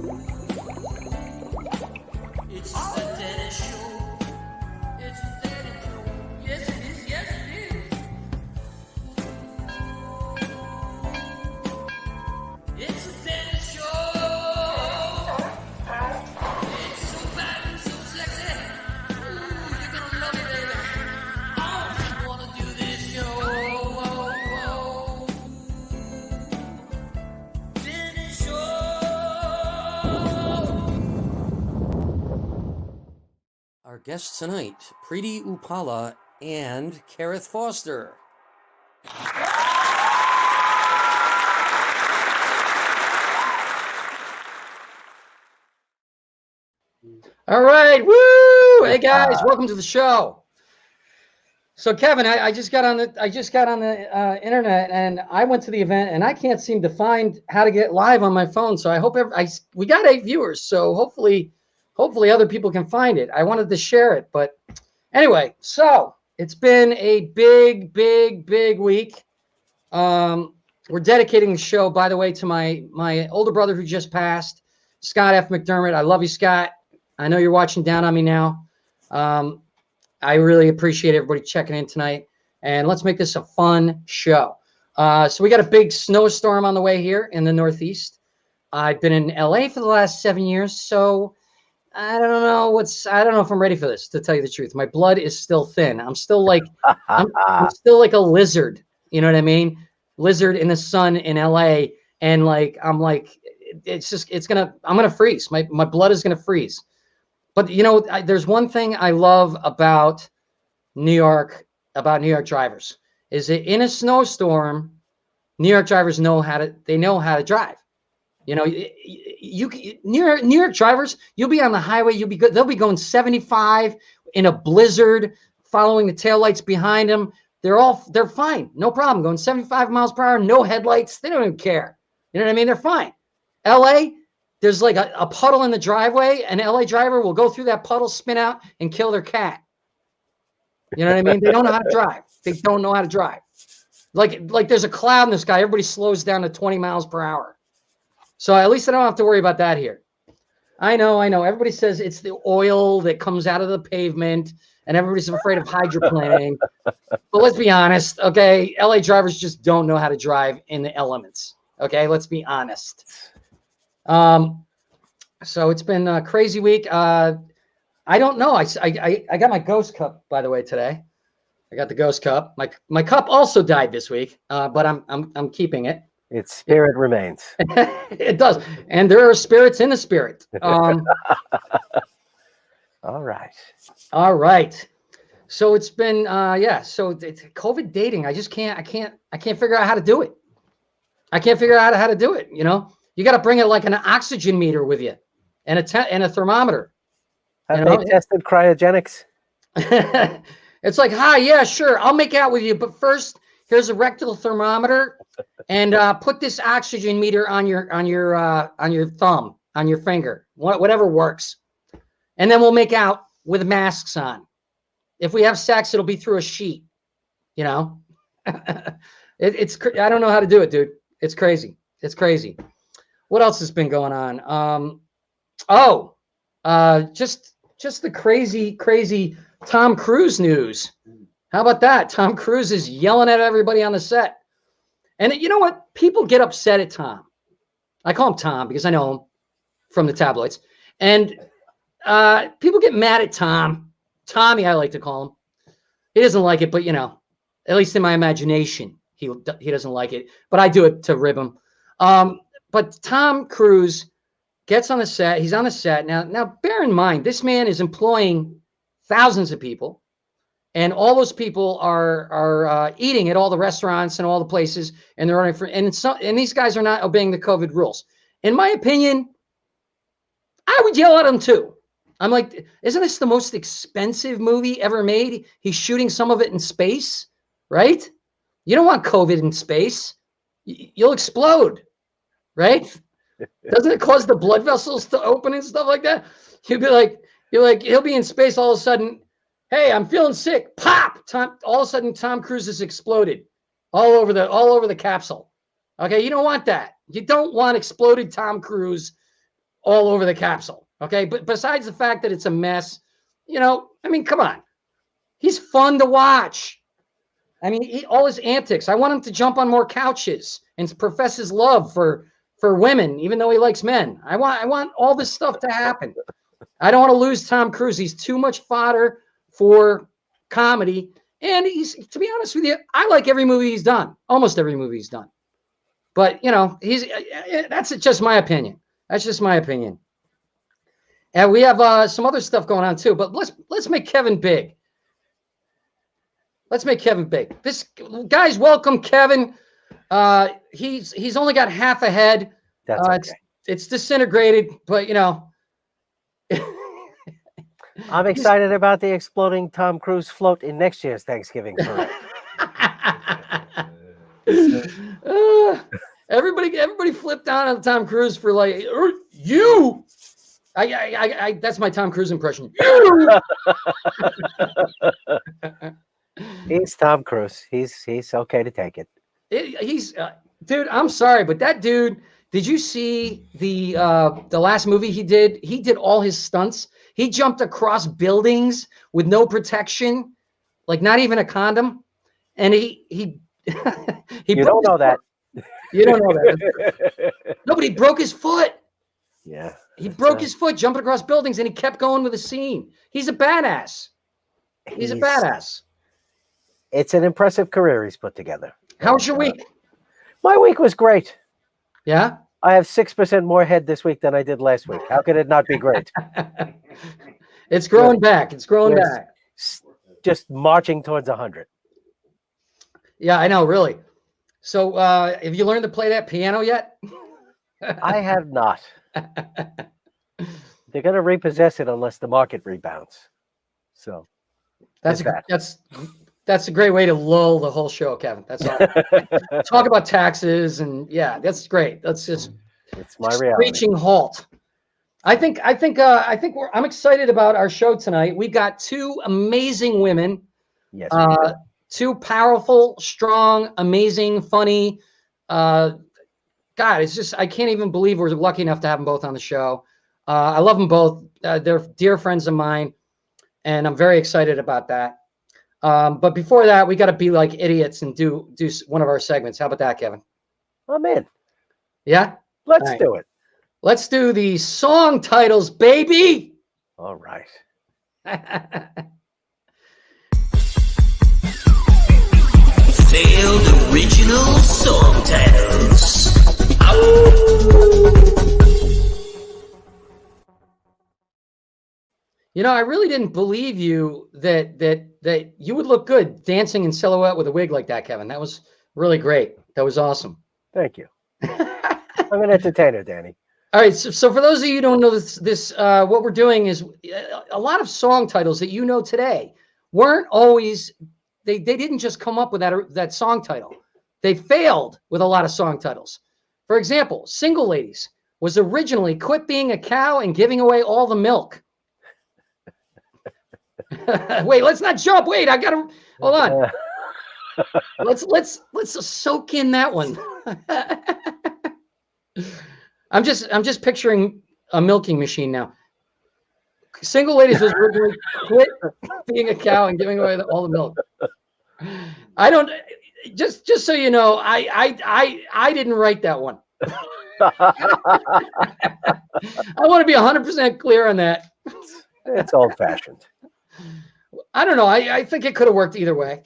It's the Daddy Show. It's the Daddy Show. Yes, it is. Yes, it is. It's the Daddy Show. It's so bad and so sexy. Ooh, you're gonna love it, baby. Oh, you wanna do this show? Daddy Show. Our guests tonight, Preity Üpala and Karith Foster. All right, woo! Hey guys, welcome to the show. So Kevin, I just got on the internet and I went to the event and I can't seem to find how to get live on my phone. So I hope we got 8 viewers, so hopefully other people can find it. I wanted to share it, but anyway, so it's been a big week. We're dedicating the show, by the way, to my older brother who just passed, Scott F. McDermott. I love you, Scott. I know you're watching down on me now. I really appreciate everybody checking in tonight, and let's make this a fun show. So we got a big snowstorm on the way here in the Northeast. I've been in LA for the last 7 years, so I don't know if I'm ready for this, to tell you the truth. My blood is still thin. I'm still like I'm still like a lizard. You know what I mean? Lizard in the sun in LA, and I'm gonna freeze. My blood is gonna freeze. But you know, there's one thing I love about New York drivers, is that in a snowstorm, New York drivers know how to drive. You know, New York drivers, you'll be on the highway, you'll be good. They'll be going 75 in a blizzard, following the taillights behind them. They're fine, no problem, going 75 miles per hour, no headlights. They don't even care. You know what I mean? They're fine. LA, there's like a puddle in the driveway. An LA driver will go through that puddle, spin out, and kill their cat. You know what I mean? They don't know how to drive. They don't know how to drive. Like there's a cloud in the sky. Everybody slows down to 20 miles per hour. So at least I don't have to worry about that here. I know. Everybody says it's the oil that comes out of the pavement, and everybody's afraid of hydroplaning. But let's be honest, okay? LA drivers just don't know how to drive in the elements. Okay, let's be honest. So it's been a crazy week. I don't know. I got my ghost cup, by the way, today. I got the ghost cup. My cup also died this week, but I'm keeping it. Its spirit remains. It does, and there are spirits in the spirit. All right. So it's been So it's COVID dating. I can't figure out how to do it. I can't figure out how to do it. You know, you got to bring it like an oxygen meter with you, and a thermometer. Have they tested cryogenics? It's like, hi, yeah, sure, I'll make out with you, but first, here's a rectal thermometer, and put this oxygen meter on your thumb, on your finger, whatever works, and then we'll make out with masks on. If we have sex, it'll be through a sheet. You know, it's I don't know how to do it, dude. It's crazy. It's crazy. What else has been going on? Just the crazy Tom Cruise news. How about that? Tom Cruise is yelling at everybody on the set. And you know what? People get upset at Tom. I call him Tom because I know him from the tabloids. And people get mad at Tom. Tommy, I like to call him. He doesn't like it, but you know, at least in my imagination, he doesn't like it. But I do it to rib him. But Tom Cruise gets on the set. He's on the set. Now bear in mind, this man is employing thousands of people. And all those people are eating at all the restaurants and all the places, and they're ordering and these guys are not obeying the COVID rules. In my opinion, I would yell at them too. I'm like, isn't this the most expensive movie ever made? He's shooting some of it in space, right? You don't want COVID in space. You'll explode, right? Doesn't it cause the blood vessels to open and stuff like that? He'll be in space all of a sudden. Hey, I'm feeling sick. Pop! All of a sudden, Tom Cruise has exploded all over the capsule. Okay, you don't want that. You don't want exploded Tom Cruise all over the capsule. Okay. But besides the fact that it's a mess, I mean, come on. He's fun to watch. I mean, all his antics. I want him to jump on more couches and profess his love for women, even though he likes men. I want all this stuff to happen. I don't want to lose Tom Cruise. He's too much fodder for comedy. And to be honest with you, I like every movie he's done, almost every movie he's done. But, that's just my opinion. That's just my opinion. And we have some other stuff going on too, but let's make Kevin big. Let's make Kevin big. Guys, welcome Kevin. He's only got half a head. That's okay. It's disintegrated, but I'm excited about the exploding Tom Cruise float in next year's Thanksgiving parade. Everybody flipped out on Tom Cruise for like you. I that's my Tom Cruise impression. He's Tom Cruise. He's okay to take it. Dude. I'm sorry, but that dude. Did you see the last movie he did? He did all his stunts. He jumped across buildings with no protection, like not even a condom, and he You don't know that. You don't know that. Nobody broke his foot. Yeah. He broke his foot jumping across buildings, and he kept going with the scene. He's a badass. He's a badass. It's an impressive career he's put together. How was your week? My week was great. Yeah? I have 6% more head this week than I did last week. How could it not be great? It's growing back. It's growing back. Just marching towards 100. Yeah, I know, really. So have you learned to play that piano yet? I have not. They're going to repossess it unless the market rebounds. So that's a great way to lull the whole show, Kevin. That's all. Talk about taxes and that's great. That's just it's my reality. Screeching halt. I'm excited about our show tonight. We got two amazing women. Yes. Two powerful, strong, amazing, funny. God, it's just I can't even believe we're lucky enough to have them both on the show. I love them both. They're dear friends of mine, and I'm very excited about that. But before that, we got to be like idiots and do one of our segments. How about that, Kevin? I'm in. Yeah? Let's do it. Let's do the song titles, baby. All right. Failed original song titles. I really didn't believe you that you would look good dancing in silhouette with a wig like that, Kevin. That was really great. That was awesome. Thank you. I'm an entertainer, Danny. All right. So for those of you who don't know this what we're doing is a lot of song titles that today weren't always, they didn't just come up with that song title. They failed with a lot of song titles. For example, Single Ladies was originally Quit Being a Cow and Giving Away All the Milk. Wait, let's not jump. Wait, I gotta hold on. Let's soak in that one. I'm just picturing a milking machine now. Single Ladies was originally Quit Being a Cow and Giving Away all the milk. I don't just so you know, I didn't write that one. I want to be 100% clear on that. It's old-fashioned. I don't know. I think it could have worked either way.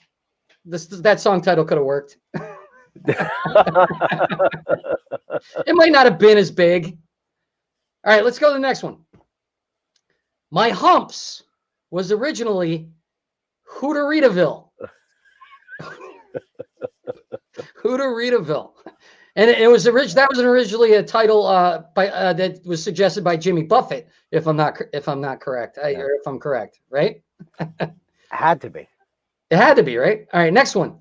That song title could have worked. It might not have been as big. All right, let's go to the next one. My Humps was originally Hooteritaville. Hooteritaville. And it was originally a title that was suggested by Jimmy Buffett, if I'm not correct. Or if I'm correct, right? Had to be. It had to be, right? All right, next one.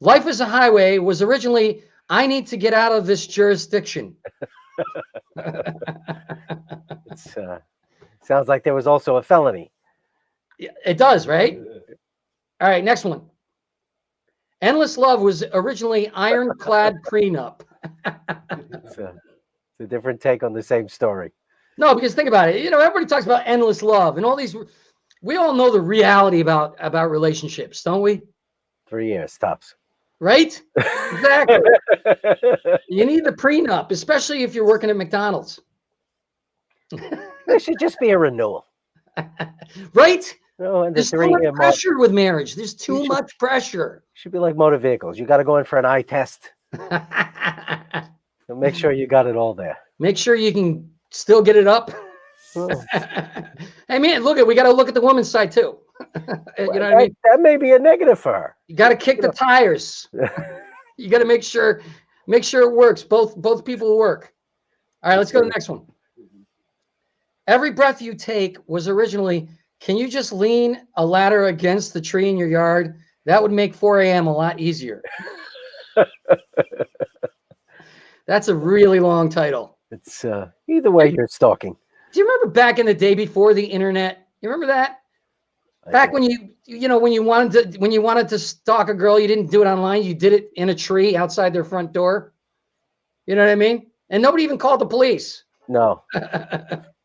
Life is a Highway was originally I Need to Get Out of This Jurisdiction. Sounds like there was also a felony. Yeah, it does, right? All right, next one. Endless Love was originally Ironclad Prenup. It's It's a different take on the same story. No, because think about it. You know, everybody talks about endless love and all these. We all know the reality about relationships, don't we? 3 years tops. Right? Exactly. You need the prenup, especially if you're working at McDonald's. There should just be a renewal. Right? No, and the There's too much 3-year mark pressure with marriage. There's too much pressure. should be like motor vehicles. You got to go in for an eye test. So make sure you got it all there. Make sure you can still get it up. Oh. Hey man, we got to look at the woman's side too. You know what I mean? That may be a negative for her. You got to kick the tires. You got to make sure it works. Both people work. All right, let's go to the next one. Every breath you take was originally, can you just lean a ladder against the tree in your yard? That would make 4 a.m. a lot easier. That's a really long title. It's either way you're stalking. Do you remember back in the day before the internet? You remember that? Back when when you wanted to stalk a girl, you didn't do it online. You did it in a tree outside their front door. You know what I mean? And nobody even called the police. No.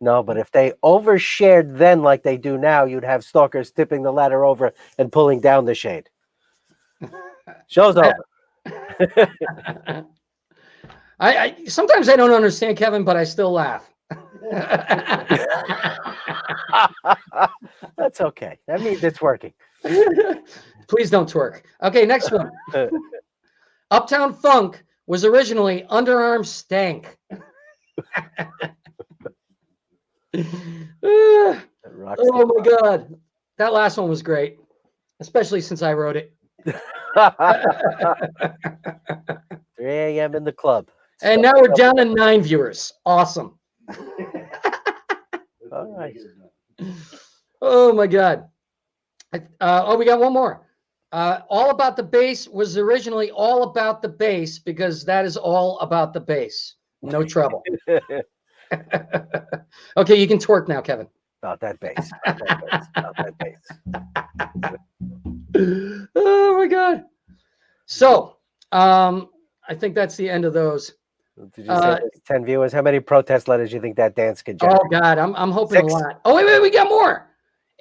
No, but if they overshared then like they do now, you'd have stalkers tipping the ladder over and pulling down the shade. Show's over. I sometimes I don't understand, Kevin, but I still laugh. That's okay. That means it's working. Please don't twerk. Okay, next one. Uptown Funk was originally Underarm Stank. Oh my God. That last one was great, especially since I wrote it. 3 a.m. in the club. And now we're down to 9 viewers. Awesome. All right. Oh my God. We got one more. All About the Bass was originally All About the Bass because that is all about the bass. No trouble. Okay, you can twerk now, Kevin. About that bass. About that bass. Oh my God. So, I think that's the end of those. Did you say there's 10 viewers? How many protest letters do you think that dance could generate? Oh God, I'm hoping 6? a lot. Oh wait, we got more.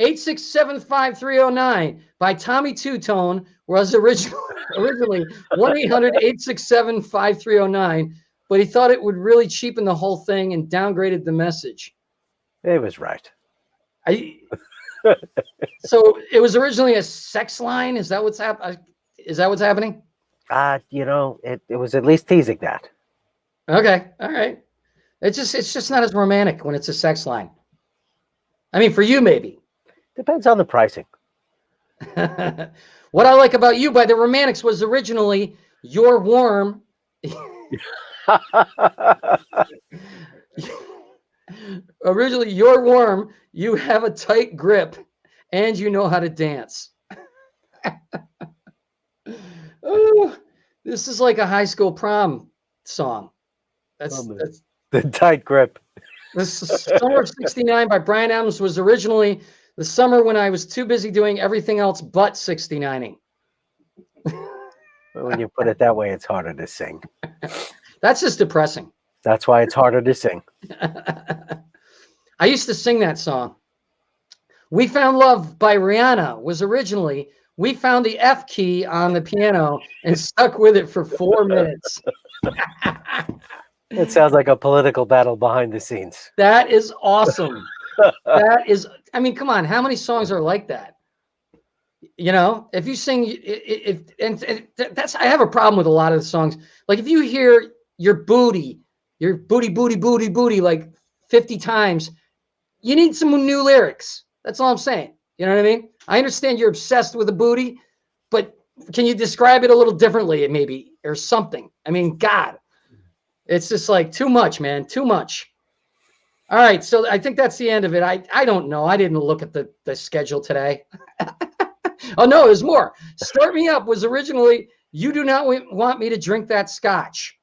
8675309 by Tommy Two Tone was originally 1-800-867-5309, but he thought it would really cheapen the whole thing and downgraded the message. It was right. So it was originally a sex line. Is that what's happening? It was at least teasing that. Okay, all right. It's just not as romantic when it's a sex line. I mean, for you maybe. Depends on the pricing. What I Like About You by the Romantics was originally You're Warm. Originally, You're Warm, you have a tight grip, and you know how to dance. Oh, this is like a high school prom song. That's the tight grip. The Summer of '69 by Bryan Adams was originally the summer when I was too busy doing everything else but 69ing. When you put it that way, it's harder to sing. That's just depressing. That's why it's harder to sing. I used to sing that song. We Found Love by Rihanna was originally we found the F key on the piano and stuck with it for 4 minutes. It sounds like a political battle behind the scenes. That is awesome. That is, I mean, come on. How many songs are like that? You know, if you sing, that's, I have a problem with a lot of the songs. Like if you hear your booty, like 50 times, you need some new lyrics. That's all I'm saying. You know what I mean? I understand you're obsessed with the booty, but can you describe it a little differently maybe or something? I mean, God, it's just like too much, man, too much. All right, so I think that's the end of it. I don't know. I didn't look at the schedule today. Oh, no, there's more. Start Me Up was originally, you do not want me to drink that scotch.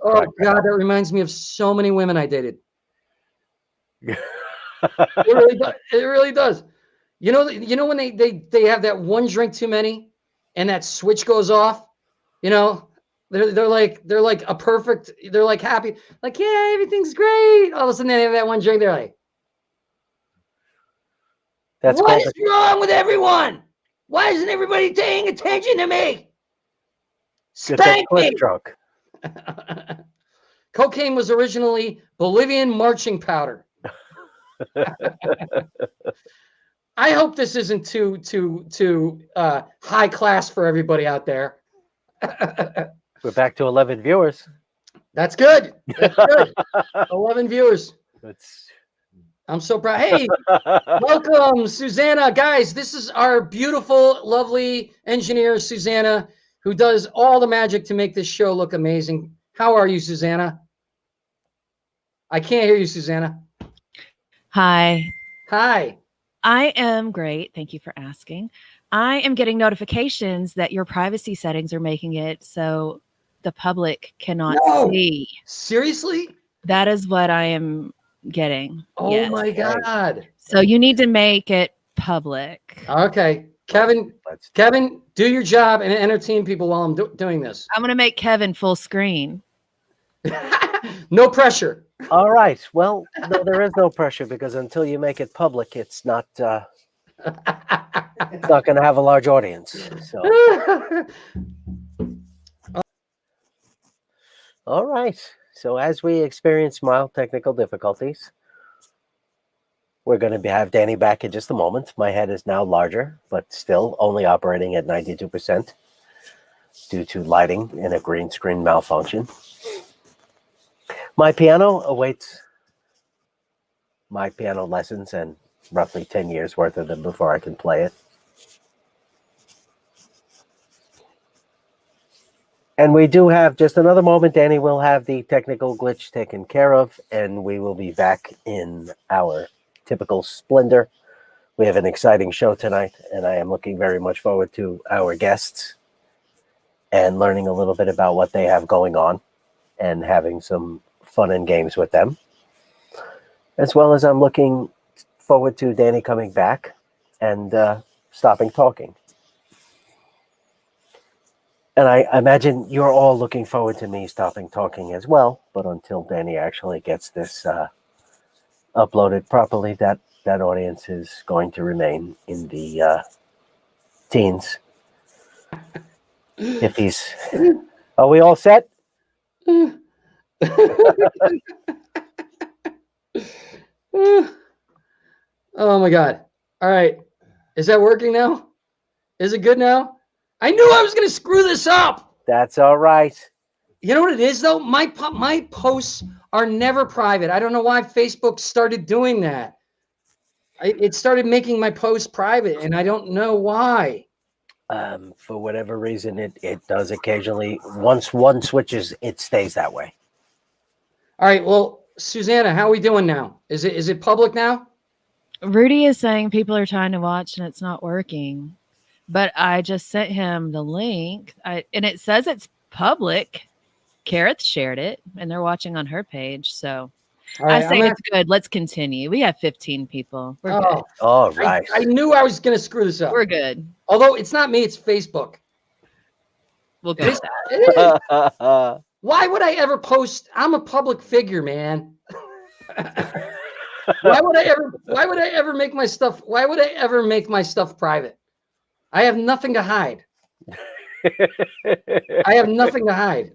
Oh, God, that reminds me of so many women I dated. It really does. You know when they have that one drink too many and that switch goes off, you know, They're like a perfect. They're like happy. Like, yeah, everything's great. All of a sudden they have that one drink. They're like, That's what called is wrong with everyone? Why isn't everybody paying attention to me? Good thing Spank Cliff me. drunk. Cocaine was originally Bolivian marching powder. I hope this isn't too high class for everybody out there. We're back to 11 viewers. That's good. That's good. 11 viewers. It's I'm so proud. Hey, welcome, Susanna. Guys, this is our beautiful, lovely engineer, Susanna, who does all the magic to make this show look amazing. How are you, Susanna? I can't hear you, Susanna. Hi. Hi. I am great. Thank you for asking. I am getting notifications that your privacy settings are making it so the public cannot see. Seriously? That is what I am getting. Oh Yes. my God. So you need to make it public. Okay. Kevin, do your job and entertain people while I'm doing this. I'm going to make Kevin full screen. No pressure. all right. Well, no, there is no pressure because until you make it public, it's not going to have a large audience. So, all right. So as we experience mild technical difficulties, we're going to have Danny back in just a moment. My head is now larger, but still only operating at 92% due to lighting and a green screen malfunction. My piano awaits my piano lessons and roughly 10 years worth of them before I can play it. And we do have just another moment. Danny will have the technical glitch taken care of, and we will be back in our typical splendor. We have an exciting show tonight, and I am looking very much forward to our guests and learning a little bit about what they have going on and having some fun and games with them. As well as I'm looking forward to Danny coming back and stopping talking. And I imagine you're all looking forward to me stopping talking as well. But until Danny actually gets this uploaded properly, that audience is going to remain in the teens. If he's... Are we all set? Oh my God. All right. Is that working now? Is it good now? I knew I was going to screw this up. That's all right. You know what it is, though? My posts are never private. I don't know why Facebook started doing that. It started making my posts private, and I don't know why. For whatever reason, it does occasionally. Once one switches, it stays that way. All right. Well, Susanna, how are we doing now? Is it public now? Rudy is saying people are trying to watch and it's not working. But I just sent him the link, and it says it's public. Karith shared it, and they're watching on her page. So Right, I say it's good. Let's continue. We have 15 people. We're good. All right. I knew I was going to screw this up. We're good. Although it's not me, it's Facebook. We'll go with that. It is. Why would I ever post? I'm a public figure, man. Why would I ever make my stuff? Why would I ever make my stuff private? I have nothing to hide. I have nothing to hide.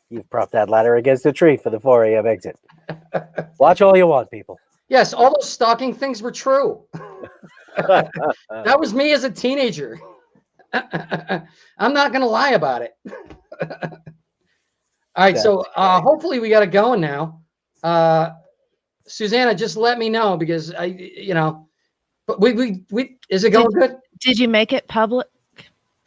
You've propped that ladder against the tree for the 4 a.m. exit. Watch all you want, people. Yes, all those stalking things were true. That was me as a teenager. I'm not going to lie about it. All right, so hopefully we got it going now. Susanna, just let me know because but we is it going good? Did you make it public?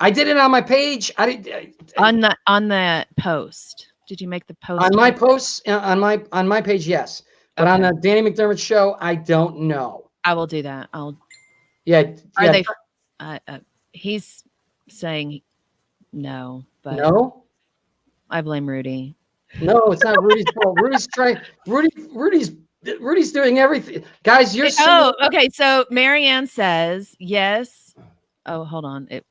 I did it on my page. On the post. Did you make the post on my posts on my page? Yes, but on the Danny McDermott show, I don't know. I will do that. Yeah. Are they? He's saying no, but no. I blame Rudy. No, it's not Rudy's fault. Rudy's trying. Rudy's doing everything. Guys, you're. Okay. So Marianne says yes. Oh, hold on. It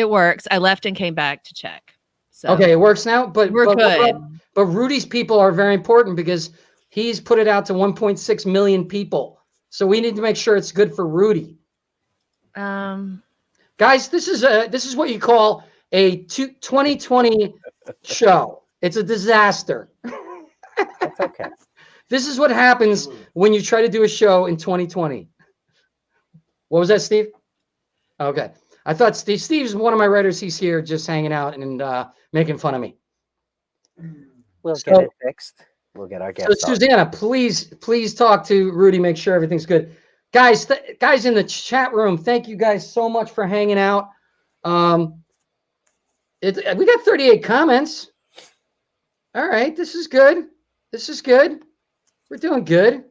works. I left and came back to check. So Okay, it works now. But we're good. But Rudy's people are very important because he's put it out to 1.6 million people. So we need to make sure it's good for Rudy. Guys, this is what you call a 2020 show. It's a disaster. That's okay. This is what happens when you try to do a show in 2020. What was that, Steve? Okay. I thought Steve's one of my writers. He's here just hanging out and making fun of me. We'll get it fixed. We'll get our guests So on. Susanna, please talk to Rudy. Make sure everything's good. Guys, guys in the chat room, thank you guys so much for hanging out. We got 38 comments. All right, this is good. This is good. We're doing good.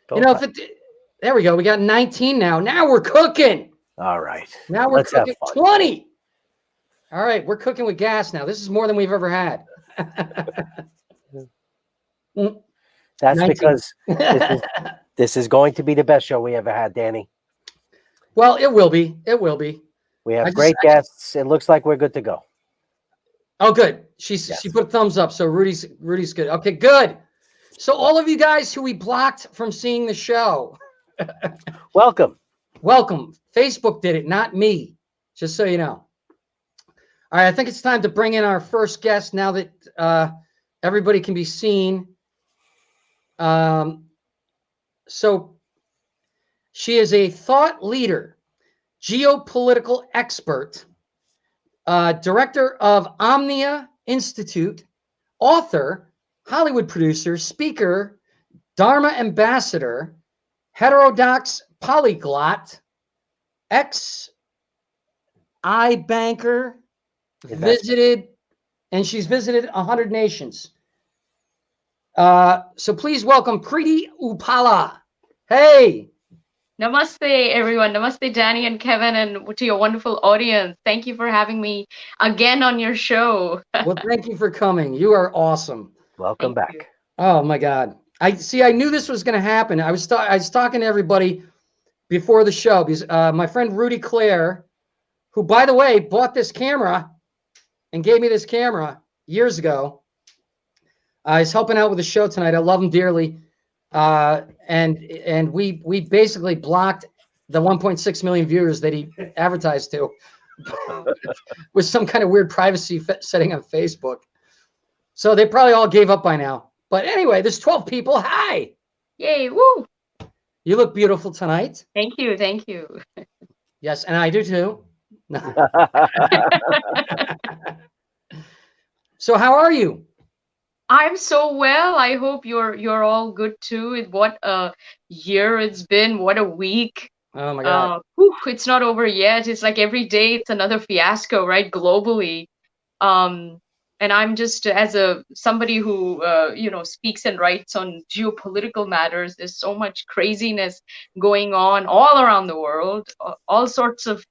There we go. We got 19 now. Now we're cooking. All right. Now we're Let's have cooking. fun. 20. All right, we're cooking with gas now. This is more than we've ever had. That's 19. because this is going to be the best show we ever had, Danny. Well, it will be. It will be. We have great guests. It looks like we're good to go. Oh, good. She put a thumbs up. So Rudy's good. Okay, good. So all of you guys who we blocked from seeing the show, welcome. Welcome. Facebook did it, not me. Just so you know. All right, I think it's time to bring in our first guest now that everybody can be seen. So she is a thought leader, geopolitical expert, director of Omnia Institute, author, Hollywood producer, speaker, Dharma ambassador, heterodox polyglot, ex-I-banker, she's visited 100 nations. So please welcome Preity Üpala. Hey. Namaste, everyone. Namaste, Danny and Kevin, and to your wonderful audience. Thank you for having me again on your show. Well, thank you for coming. You are awesome. Welcome Thank back. you. Oh my God. I knew this was going to happen. I was talking to everybody before the show because my friend Rudy Claire, who by the way bought this camera and gave me this camera years ago, is helping out with the show tonight. I love him dearly. And we basically blocked the 1.6 million viewers that he advertised to with some kind of weird privacy setting on Facebook. So they probably all gave up by now. But anyway, there's 12 people. Hi. Yay, woo. You look beautiful tonight. Thank you, thank you. Yes, and I do too. So how are you? I'm so well. I hope you're all good too. What a year it's been. What a week. Oh my God. It's not over yet. It's like every day it's another fiasco, right? Globally. And I'm just as somebody who speaks and writes on geopolitical matters. There's so much craziness going on all around the world. All sorts of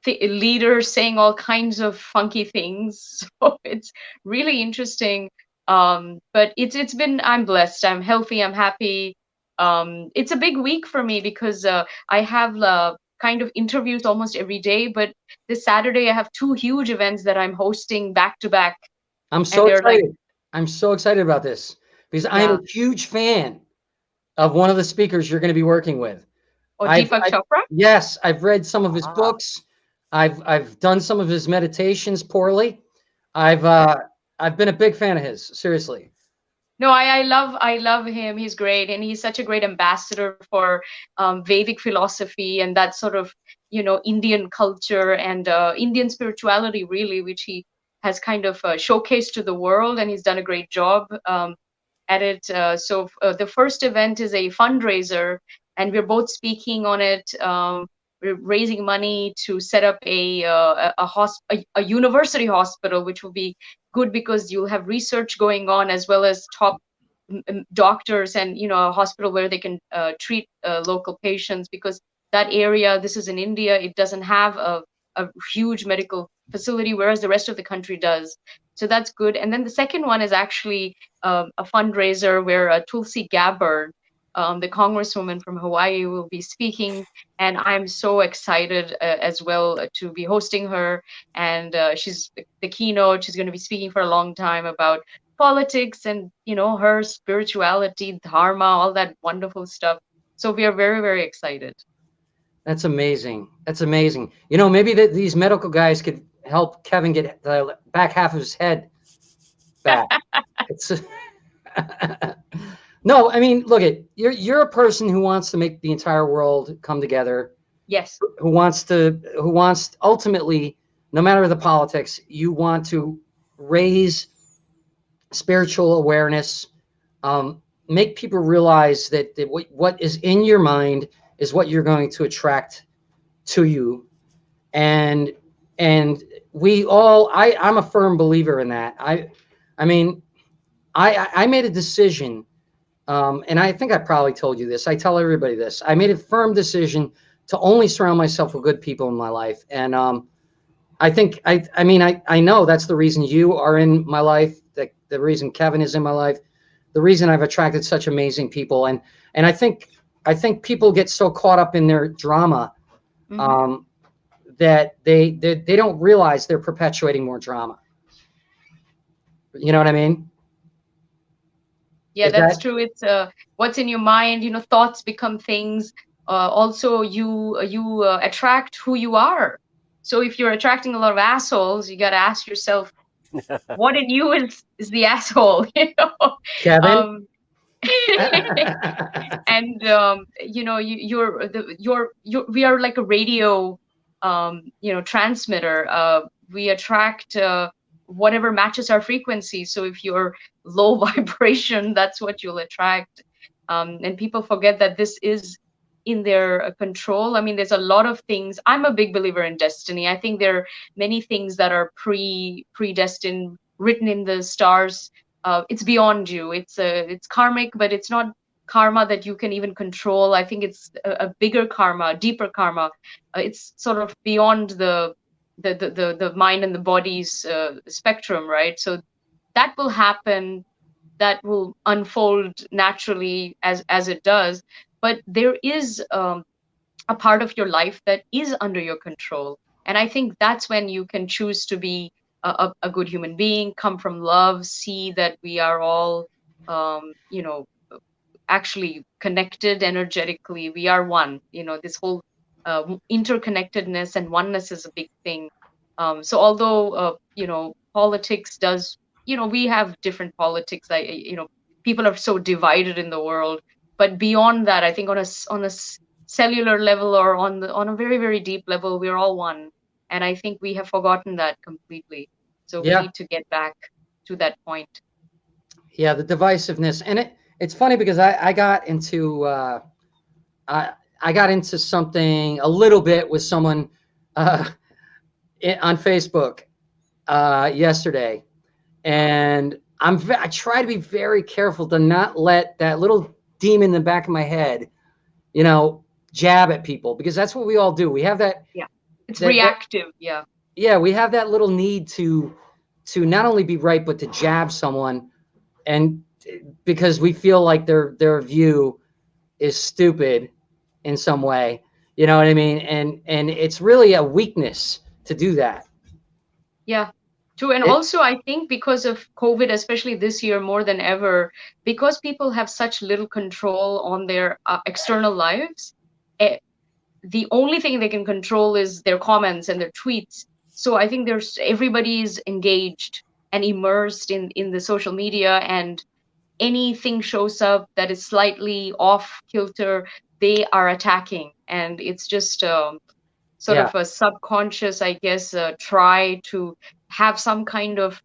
leaders saying all kinds of funky things. So it's really interesting. But it's been, I'm blessed. I'm healthy. I'm happy. It's a big week for me because I have kind of interviews almost every day. But this Saturday, I have 2 huge events that I'm hosting back to back. I'm so excited. I'm so excited about this because I'm a huge fan of one of the speakers you're going to be working with. Oh, Deepak Chopra? Yes, I've read some of his books. I've done some of his meditations poorly. I've been a big fan of his, seriously. No, I love him. He's great, and he's such a great ambassador for Vedic philosophy and that sort of Indian culture and Indian spirituality, really, which he has kind of showcased to the world, and he's done a great job at it. So the first event is a fundraiser, and we're both speaking on it. We're raising money to set up a university hospital, which will be good because you'll have research going on as well as top doctors and a hospital where they can treat local patients, because that area, this is in India, it doesn't have a huge medical facility, whereas the rest of the country does. So that's good. And then the second one is actually a fundraiser where Tulsi Gabbard, the congresswoman from Hawaii, will be speaking, and I'm so excited as well to be hosting her. And she's the keynote. She's going to be speaking for a long time about politics and her spirituality, dharma, all that wonderful stuff. So we are very, very excited. That's amazing. That's amazing. You know, maybe these medical guys could help Kevin get the back half of his head back. It's no, I mean, look at you're a person who wants to make the entire world come together. Yes. Who wants ultimately, no matter the politics, you want to raise spiritual awareness, make people realize that what is in your mind is what you're going to attract to you. And we all, I'm a firm believer in that. I mean, I made a decision, and I think I probably told you this. I tell everybody this. I made a firm decision to only surround myself with good people in my life. And I think, I know that's the reason you are in my life, the reason Kevin is in my life, the reason I've attracted such amazing people. And I think people get so caught up in their drama, that they don't realize they're perpetuating more drama. You know what I mean? Yeah, that's true. It's what's in your mind. Thoughts become things. Also, you attract who you are. So if you're attracting a lot of assholes, you got to ask yourself, what in you is the asshole? Kevin. And we are like a radio transmitter. We attract whatever matches our frequency. So if you're low vibration, that's what you'll attract. And people forget that this is in their control. I mean, there's a lot of things. I'm a big believer in destiny. I think there are many things that are predestined, written in the stars. It's beyond you. It's karmic, but it's not karma that you can even control. I think it's a bigger karma, deeper karma. It's sort of beyond the mind and the body's spectrum, right? So that will happen. That will unfold naturally as it does. But there is a part of your life that is under your control. And I think that's when you can choose to be a good human being, come from love, see that we are all, actually connected energetically. We are one. This whole interconnectedness and oneness is a big thing. So although, politics does, we have different politics. People are so divided in the world. But beyond that, I think on a cellular level or on a very, very deep level, we're all one. And I think we have forgotten that completely. So we need to get back to that point. Yeah, the divisiveness. And it's funny because I got into I got into something a little bit with someone on Facebook yesterday, and I try to be very careful to not let that little demon in the back of my head, jab at people, because that's what we all do. We have that. Yeah, it's reactive. Yeah, we have that little need to not only be right, but to jab someone, and because we feel like their view is stupid in some way. You know what I mean? And it's really a weakness to do that. Yeah. True. And also, I think because of COVID, especially this year more than ever, because people have such little control on their external lives, the only thing they can control is their comments and their tweets. So I think everybody is engaged and immersed in the social media, and anything shows up that is slightly off kilter, they are attacking. And it's just sort of a subconscious, I guess, try to have some kind of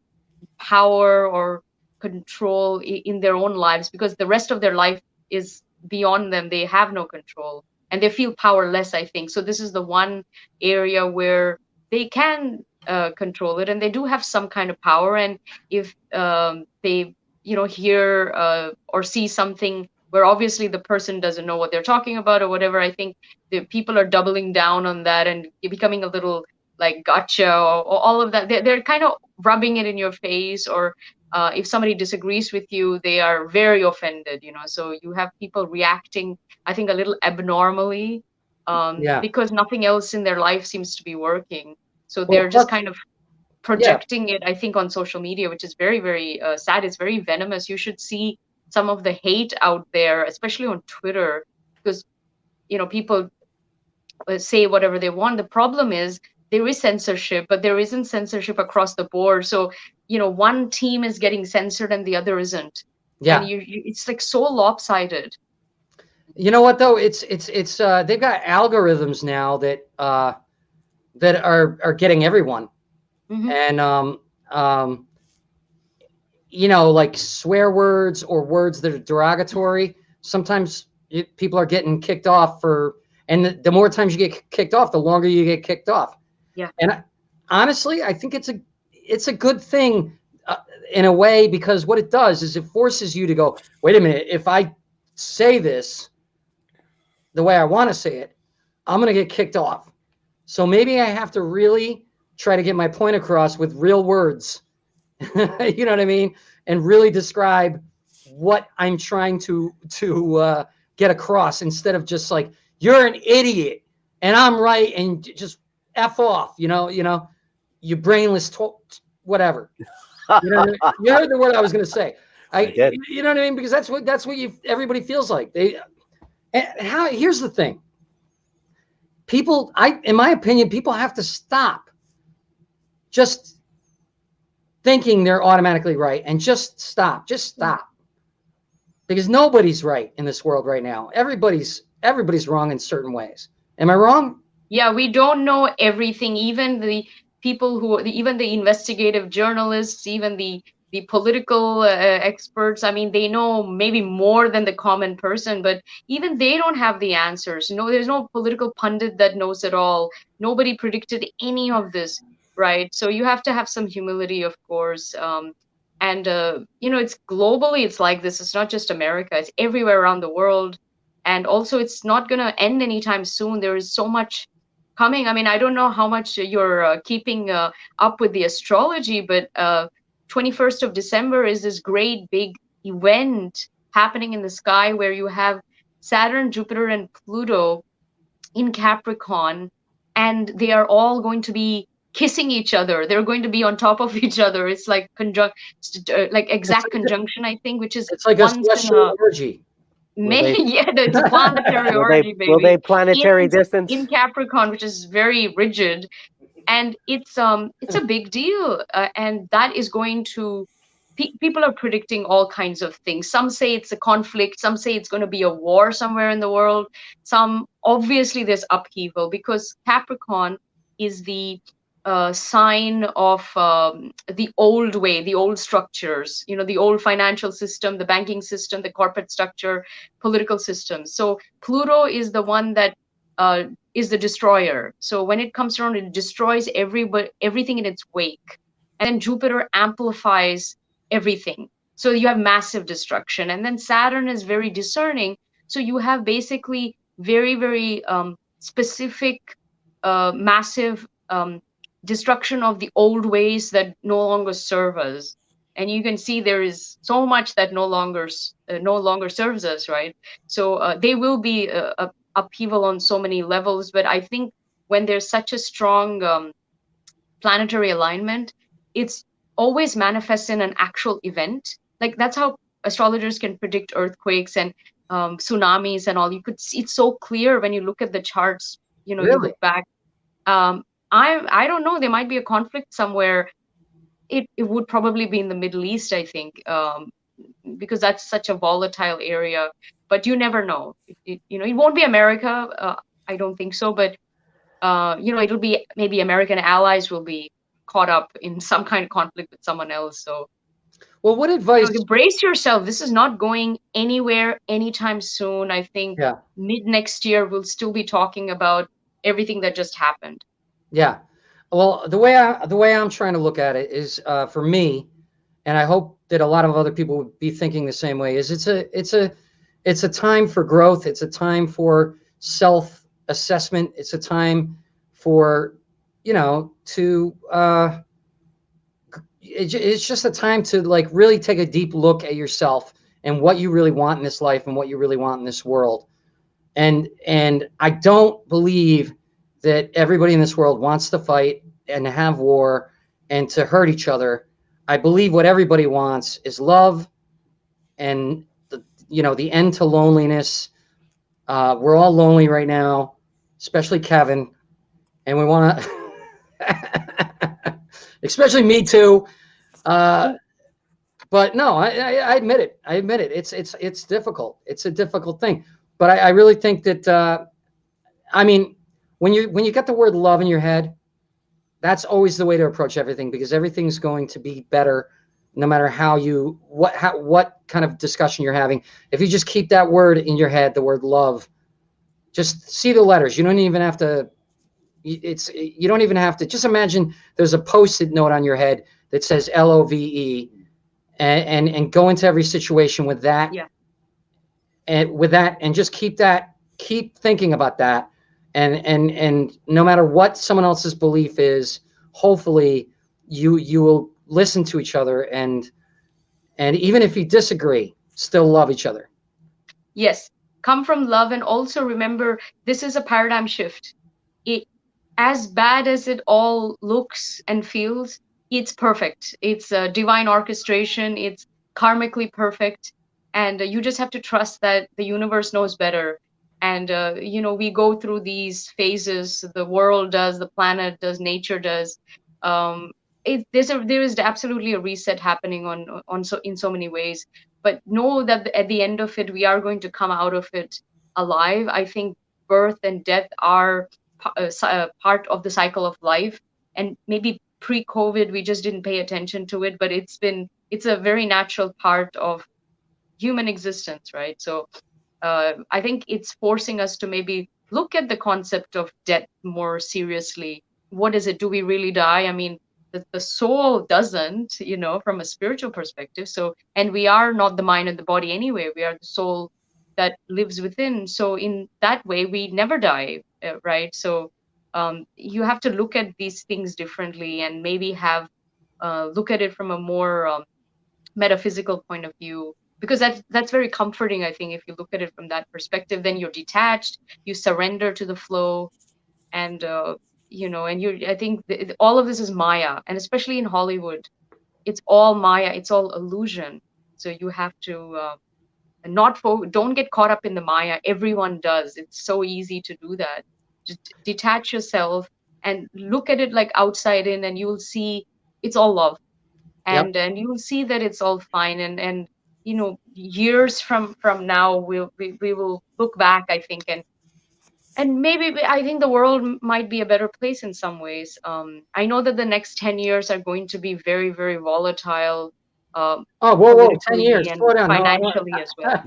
power or control in their own lives, because the rest of their life is beyond them. They have no control and they feel powerless, I think. So this is the one area where they can control it, and they do have some kind of power. And if they hear or see something where obviously the person doesn't know what they're talking about or whatever, I think the people are doubling down on that and becoming a little like gotcha or all of that. They're kind of rubbing it in your face or if somebody disagrees with you, they are very offended, so you have people reacting, I think, a little abnormally, Yeah. because nothing else in their life seems to be working, so Well, they're just plus, kind of yeah. projecting it, I think, on social media, which is very, very sad. It's very venomous. You should see some of the hate out there, especially on Twitter, because people say whatever they want. The problem is there is censorship, but there isn't censorship across the board. So one team is getting censored and the other isn't, and Yeah. it's like so lopsided. You know what though? It's they've got algorithms now that that are getting everyone. Hmm. And like swear words or words that are derogatory. Sometimes people are getting kicked off and the more times you get kicked off, the longer you get kicked off. Yeah. And honestly, I think it's a good thing in a way, because what it does is it forces you to go, wait a minute, if I say this the way I want to say it, I'm going to get kicked off. So maybe I have to really try to get my point across with real words. You know what I mean? And really describe what I'm trying to get across, instead of just like, you're an idiot and I'm right and just F off, you brainless whatever. You heard the word I was going to say. I did. You know what I mean? Because that's what everybody feels like. Here's the thing. People, in my opinion, people have to stop just thinking they're automatically right, and just stop. Because nobody's right in this world right now. Everybody's wrong in certain ways. Am I wrong? Yeah, we don't know everything. Even the people even the investigative journalists, even the political experts, I mean, they know maybe more than the common person, but even they don't have the answers. There's no political pundit that knows it all. Nobody predicted any of this, right? So you have to have some humility, of course. And it's globally, it's like this. It's not just America, it's everywhere around the world. And also, it's not going to end anytime soon. There is so much coming. I mean, I don't know how much you're keeping up with the astrology, but 21st of December is this great big event happening in the sky where you have Saturn, Jupiter, and Pluto in Capricorn, and they are all going to be kissing each other. They're going to be on top of each other. It's like like exact conjunction, I think, which is It's like a once in celestial a orgy. yeah, it's a planetary orgy, Will they baby. planetary in, distance? in Capricorn, which is very rigid, and it's a big deal, and that is going to people are predicting all kinds of things. Some say it's a conflict, some say it's going to be a war somewhere in the world, some obviously there's upheaval, because Capricorn is the sign of the old way, the old structures, the old financial system, the banking system, the corporate structure, political system. So Pluto is the one that is the destroyer. So when it comes around, it destroys everything in its wake. And then Jupiter amplifies everything. So you have massive destruction. And then Saturn is very discerning. So you have basically very, very specific, massive destruction of the old ways that no longer serve us. And you can see there is so much that no longer serves us, right? So they will be a upheaval on so many levels, but I think when there's such a strong planetary alignment, it's always manifests in an actual event. Like that's how astrologers can predict earthquakes and tsunamis and all. You could see it's so clear when you look at the charts. You Really? look back. I don't know. There might be a conflict somewhere. It would probably be in the Middle East, I think, because that's such a volatile area. But you never know. It won't be America. I don't think so. But it'll be maybe American allies will be caught up in some kind of conflict with someone else. So, Well, what advice? brace yourself. This is not going anywhere anytime soon. I think Yeah. mid next year we'll still be talking about everything that just happened. Yeah. Well, the way I'm trying to look at it is, for me, and I hope that a lot of other people would be thinking the same way, is it's a time for growth. It's a time for self-assessment. It's a time for, to it's just a time to like really take a deep look at yourself and what you really want in this life and what you really want in this world. And I don't believe that everybody in this world wants to fight and to have war and to hurt each other. I believe what everybody wants is love and the end to loneliness. We're all lonely right now, especially Kevin, and we want to, especially me too. But no, I admit it. I admit it. It's difficult. It's a difficult thing. But I really think that I mean, when you get the word love in your head, that's always the way to approach everything, because everything's going to be better no matter what kind of discussion you're having. If you just keep that word in your head, the word love, just see the letters. You don't even have to. You don't even have to. Just imagine there's a Post-it note on your head that says LOVE, and go into every situation with that. Yeah. And just keep thinking about that. And no matter what someone else's belief is, hopefully you will listen to each other, and even if you disagree, still love each other. Yes, come from love, and also remember, this is a paradigm shift. As bad as it all looks and feels, it's perfect. It's a divine orchestration. It's karmically perfect, and you just have to trust that the universe knows better. And we go through these phases. The world does, the planet does, nature does. There is absolutely a reset happening in so many ways. But know that at the end of it, we are going to come out of it alive. I think birth and death are part of the cycle of life, and maybe pre-COVID we just didn't pay attention to it, but it's a very natural part of human existence, right? So I think it's forcing us to maybe look at the concept of death more seriously. What is it? Do we really die? I mean, the soul doesn't, from a spiritual perspective. So, and we are not the mind and the body anyway. We are the soul that lives within. So in that way, we never die, right? So you have to look at these things differently, and maybe look at it from a more metaphysical point of view, because that's very comforting. I think if you look at it from that perspective, then you're detached, you surrender to the flow, and I think all of this is Maya, and especially in Hollywood, it's all Maya, it's all illusion. So you have to don't get caught up in the Maya. Everyone does. It's so easy to do that. Just detach yourself and look at it like outside in, and you'll see it's all love. And you'll see that it's all fine. And years from now, we will look back, I think, and maybe I think the world might be a better place in some ways. I know that the next 10 years are going to be very, very volatile. Oh, whoa, 10 years. And Slow down. financially as well.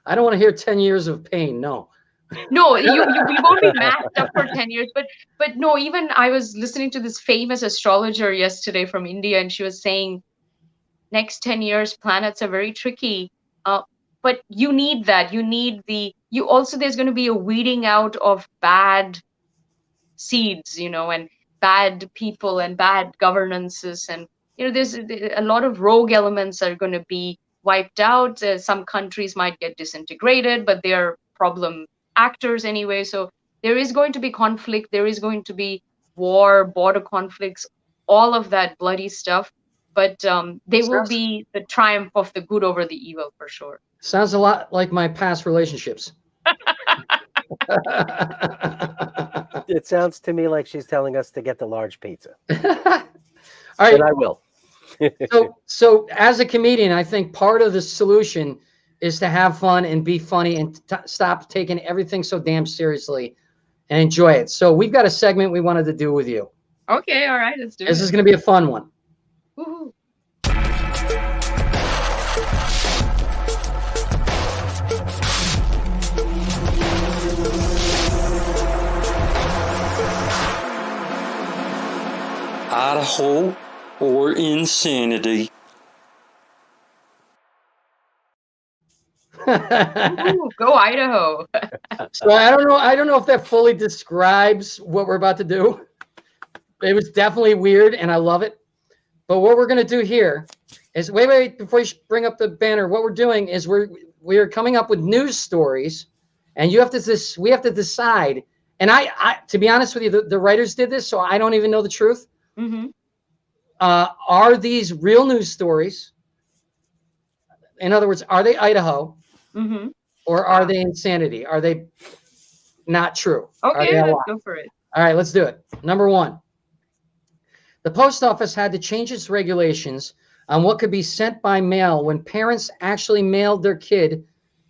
I don't want to hear 10 years of pain. No. No, we won't be masked up for 10 years. But no, even I was listening to this famous astrologer yesterday from India, and she was saying next 10 years, planets are very tricky. But you need that. There's going to be a weeding out of bad seeds, and bad people and bad governances. And, there's a lot of rogue elements are going to be wiped out. Some countries might get disintegrated, but they're problem actors anyway. So there is going to be conflict. There is going to be war, border conflicts, all of that bloody stuff. But they will be the triumph of the good over the evil, for sure. Sounds a lot like my past relationships. It sounds to me like she's telling us to get the large pizza. All right. And I will. So as a comedian, I think part of the solution is to have fun and be funny and stop taking everything so damn seriously and enjoy it. So we've got a segment we wanted to do with you. Okay, all right, let's do it. This is going to be a fun one. Woohoo. Idaho or insanity? Ooh, go Idaho. So I don't know if that fully describes what we're about to do. It was definitely weird, and I love it. But what we're going to do here is wait before you bring up the banner. What we're doing is we're coming up with news stories, and we have to decide. And I to be honest with you, the writers did this, so I don't even know the truth. Mm-hmm. Are these real news stories? In other words, are they Idaho, Mm-hmm. or are they insanity? Are they not true? Are Okay, they a let's lie? go for it. All right, let's do it. Number one, the post office had to change its regulations on what could be sent by mail when parents actually mailed their kid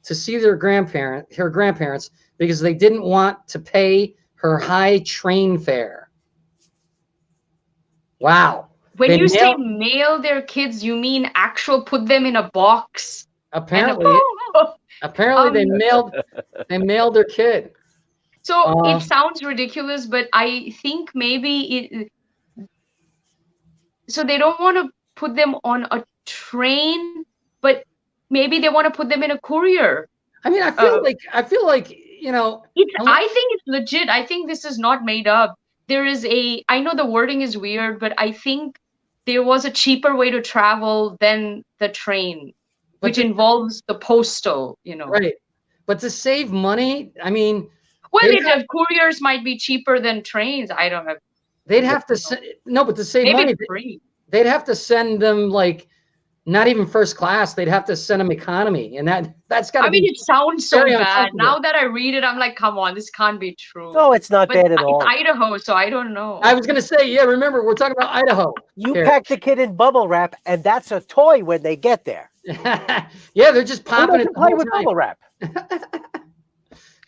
to see her grandparents, because they didn't want to pay her high train fare. Wow. When They you say mail- mail their kids, you mean actual put them in a box? apparently they mailed their kid. So it sounds ridiculous, but I think maybe so they don't want to put them on a train, but maybe they want to put them in a courier. I mean, I feel like I think it's legit. I think this is not made up. I know the wording is weird, but I think there was a cheaper way to travel than the train, which involves the postal, right. But to save money, I mean, well, the couriers might be cheaper than trains. I don't have. They'd have to but to save Maybe money, it's free. they'd have to send them like not even first class. They'd have to send them economy, and that's got to be. I mean, it sounds so very bad. uncomfortable. Now that I read it, I'm like, come on, this can't be true. No, it's not But bad at all. it's Idaho, so I don't know. I was gonna say, yeah. Remember, we're talking about Idaho. You here. pack the kid in bubble wrap, and that's a toy when they get there. Yeah, they're just Who popping it. doesn't play with bubble wrap?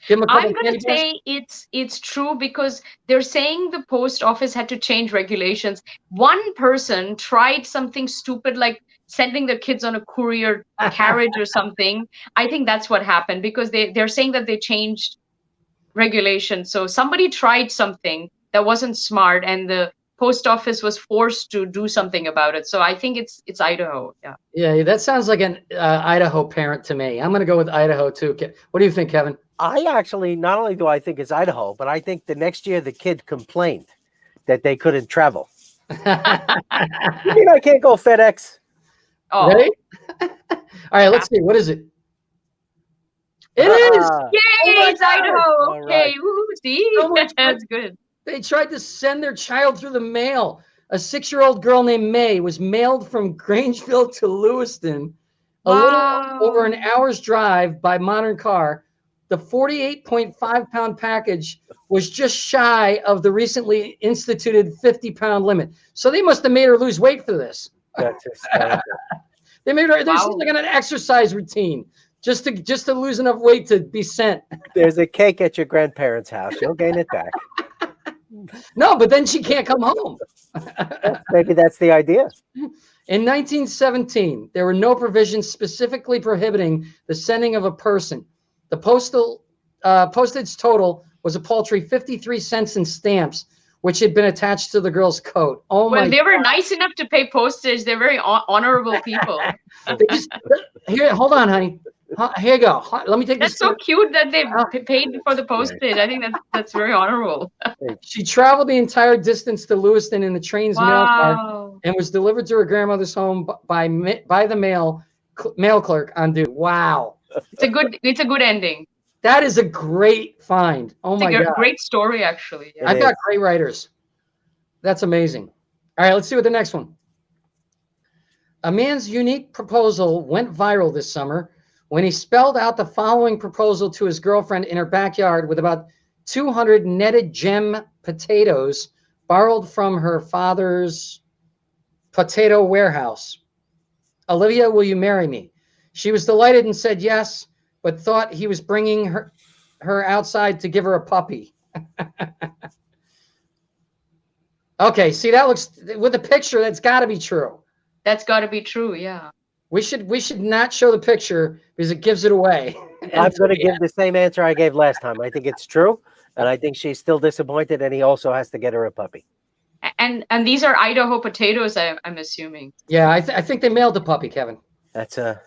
Give them a couple I'm going candy to bars. say it's true because they're saying the post office had to change regulations. One person tried something stupid like sending their kids on a courier carriage or something. I think that's what happened because they're saying that they changed regulations. So somebody tried something that wasn't smart and the post office was forced to do something about it. So I think it's Idaho. Yeah. Yeah, that sounds like an Idaho parent to me. I'm gonna go with Idaho too. What do you think, Kevin? I actually, not only do I think it's Idaho, but I think the next year the kid complained that they couldn't travel. You mean I can't go FedEx? Oh, Ready? All right, let's see. What is it? It is. yay! Oh my It's God. Idaho. All Okay, right. woo, see, Someone tried- that's good. They tried to send their child through the mail. A 6-year-old girl named May was mailed from Grangeville to Lewiston, a Wow. little over an hour's drive by modern car. The 48.5-pound package was just shy of the recently instituted 50-pound limit. So they must have made her lose weight for this. That's hysterical. They made her. This Wow. is like an exercise routine, just to lose enough weight to be sent. There's a cake at your grandparents' house. You'll gain it back. No, but then she can't come home. Maybe that's the idea. In 1917, there were no provisions specifically prohibiting the sending of a person. The postage total was a paltry 53 cents in stamps, which had been attached to the girl's coat. Oh Well, my! they were nice enough to pay postage. They're very honorable people. They just, here, hold on, honey. Here you go. Let me take That's this. so cute that they paid for the postage. I think that's very honorable. She traveled the entire distance to Lewiston in the train's mail car Wow. and was delivered to her grandmother's home by the mail clerk on duty. Wow, It's a good ending. that is a great find. Oh It's my a God, great story, actually. Yeah. It I've got is. great writers. That's amazing. All right, let's see what the next one. A man's unique proposal went viral this summer when he spelled out the following proposal to his girlfriend in her backyard with about 200 netted gem potatoes borrowed from her father's potato warehouse. Olivia, will you marry me? She was delighted and said yes, but thought he was bringing her outside to give her a puppy. Okay, see, that looks, with the picture, that's got to be true. That's got to be true. Yeah. We should not show the picture because it gives it away. I'm going to give the same answer I gave last time. I think it's true, and I think she's still disappointed, and he also has to get her a puppy. And these are Idaho potatoes, I'm assuming. Yeah, I think they mailed the puppy, Kevin. That's a.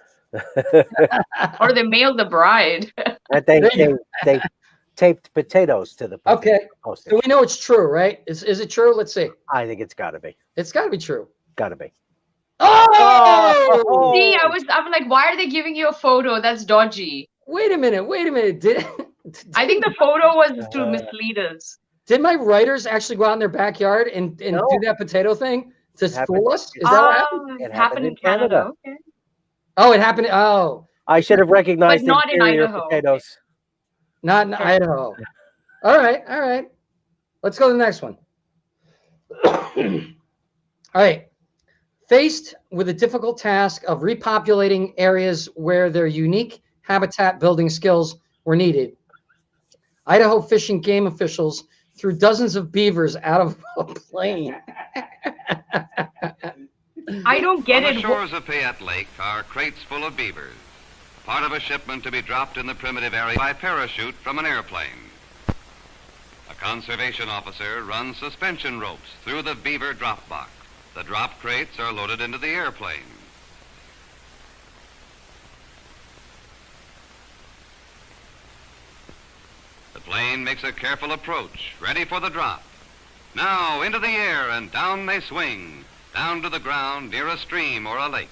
Or they mailed the bride. That they taped potatoes to the puppy. Okay, so we know it's true, right? Is it true? Let's see. I think it's got to be. It's got to be true. Gotta be. Oh! See, I'm like, why are they giving you a photo? That's dodgy. Wait a minute. I think the photo was to mislead us. Did my writers actually go out in their backyard and No. do that potato thing to happened- fool us? Is that what happened? It It happened in Canada. Okay. Oh, it happened. Oh, I should have recognized But not in inferior Idaho. potatoes. not in Idaho. All right. Let's go to the next one. All right. Faced with the difficult task of repopulating areas where their unique habitat building skills were needed, Idaho Fish and Game officials threw dozens of beavers out of a plane. I don't get On the it. shores of Payette Lake are crates full of beavers, part of a shipment to be dropped in the primitive area by parachute from an airplane. A conservation officer runs suspension ropes through the beaver drop box. The drop crates are loaded into the airplane. The plane makes a careful approach, ready for the drop. Now into the air and down they swing, down to the ground near a stream or a lake.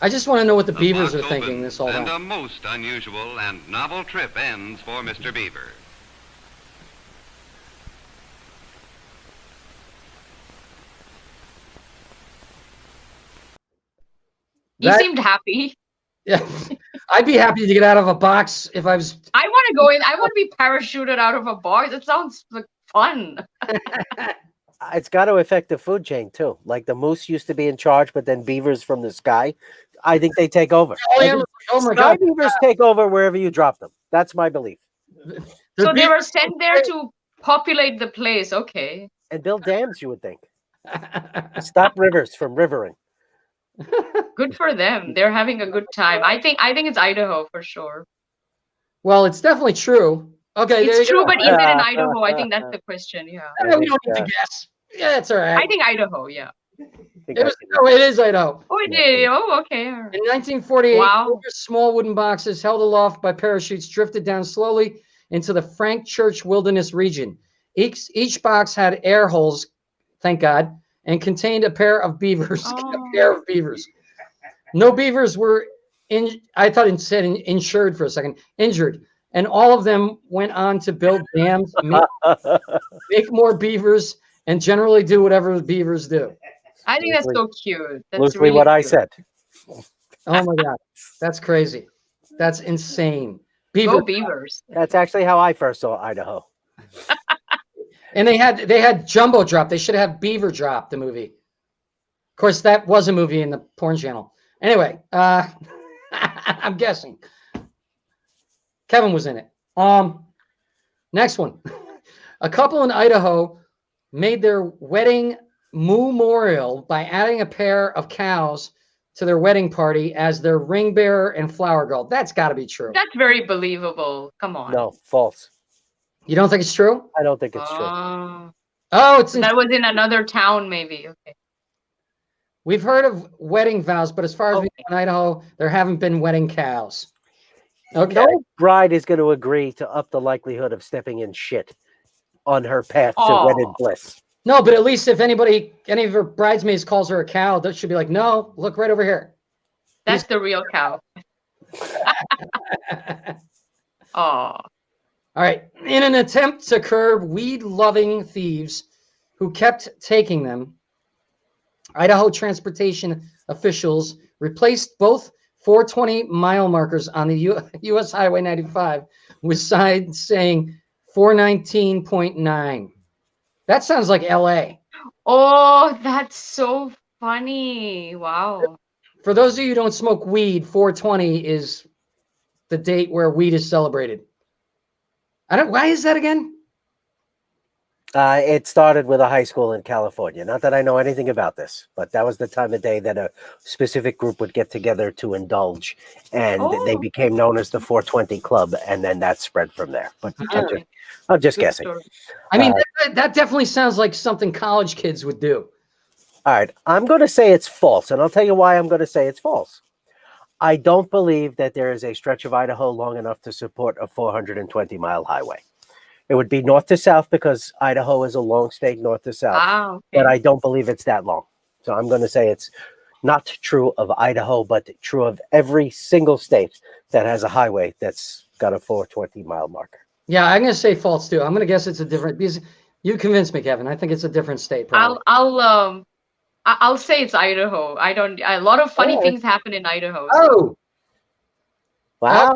I just want to know what the The beavers are box thinking opens, this whole and time. a most unusual and novel trip ends for Mr. Beaver. He That- seemed happy. Yeah, I'd be happy to get out of a box if I was. I want to go in. I want to be parachuted out of a box. It sounds like fun. It's got to affect the food chain too. Like the moose used to be in charge, but then beavers from the sky, I think they take over. Oh my Sky God! beavers take over wherever you drop them. That's my belief. So they were sent there to populate the place. Okay. And build dams, you would think. Stop rivers from rivering. Good for them. They're having a good time. I think it's Idaho for sure. Well, it's definitely true. Okay, there It's you true, go. but is it in Idaho? I think that's the question. Yeah. We don't need to guess. Yeah, it's all right. I think Idaho. Yeah. It is Idaho. Oh, it did. Oh, okay. In 1948, Wow. four small wooden boxes held aloft by parachutes drifted down slowly into the Frank Church Wilderness region. Each box had air holes, thank God, and contained a pair of beavers. No beavers were I thought it said insured for a second. Injured. And all of them went on to build dams, make more beavers, and generally do whatever the beavers do. I think that's so cute. That's Loosely really what I cute. said. Oh my God, that's crazy. That's insane. Go Beavers. That's actually how I first saw Idaho. And they had Jumbo Drop. They should have Beaver Drop, the movie. Of course, that was a movie in the porn channel. Anyway, I'm guessing Kevin was in it. Next one. A couple in Idaho made their wedding memorial by adding a pair of cows to their wedding party as their ring bearer and flower girl. That's got to be true. That's very believable. Come on. No, false. You don't think it's true? I don't think it's true. Oh, it's in, That was in another town, maybe. Okay. we've heard of wedding vows, but as far as we know in Idaho, there haven't been wedding cows. Okay. No bride is going to agree to up the likelihood of stepping in shit on her path to Aw. wedded bliss. No, but at least if any of her bridesmaids calls her a cow, that should be like, no, look right over here. That's the real cow. Oh. All right. In an attempt to curb weed-loving thieves who kept taking them, Idaho transportation officials replaced both 420 mile markers on the U.S. Highway 95 with signs saying 419.9. That sounds like L.A. Oh, that's so funny. Wow. For those of you who don't smoke weed, 420 is the date where weed is celebrated. Why is that again? It started with a high school in California. Not that I know anything about this, but that was the time of day that a specific group would get together to indulge, and they Oh. became known as the 420 Club, and then that spread from there. But I'm just Good guessing. story. I mean, that definitely sounds like something college kids would do. All right, I'm going to say it's false, and I'll tell you why I'm going to say it's false. I don't believe that there is a stretch of Idaho long enough to support a 420-mile highway. It would be north to south because Idaho is a long state north to south. Ah, okay. But I don't believe it's that long. So I'm going to say it's not true of Idaho, but true of every single state that has a highway that's got a 420-mile marker. Yeah, I'm going to say false too. I'm going to guess it's a different, because you convinced me, Kevin. I think it's a different state. Probably. I'll say it's Idaho. A lot of funny things happen in Idaho. So. Oh, Wow.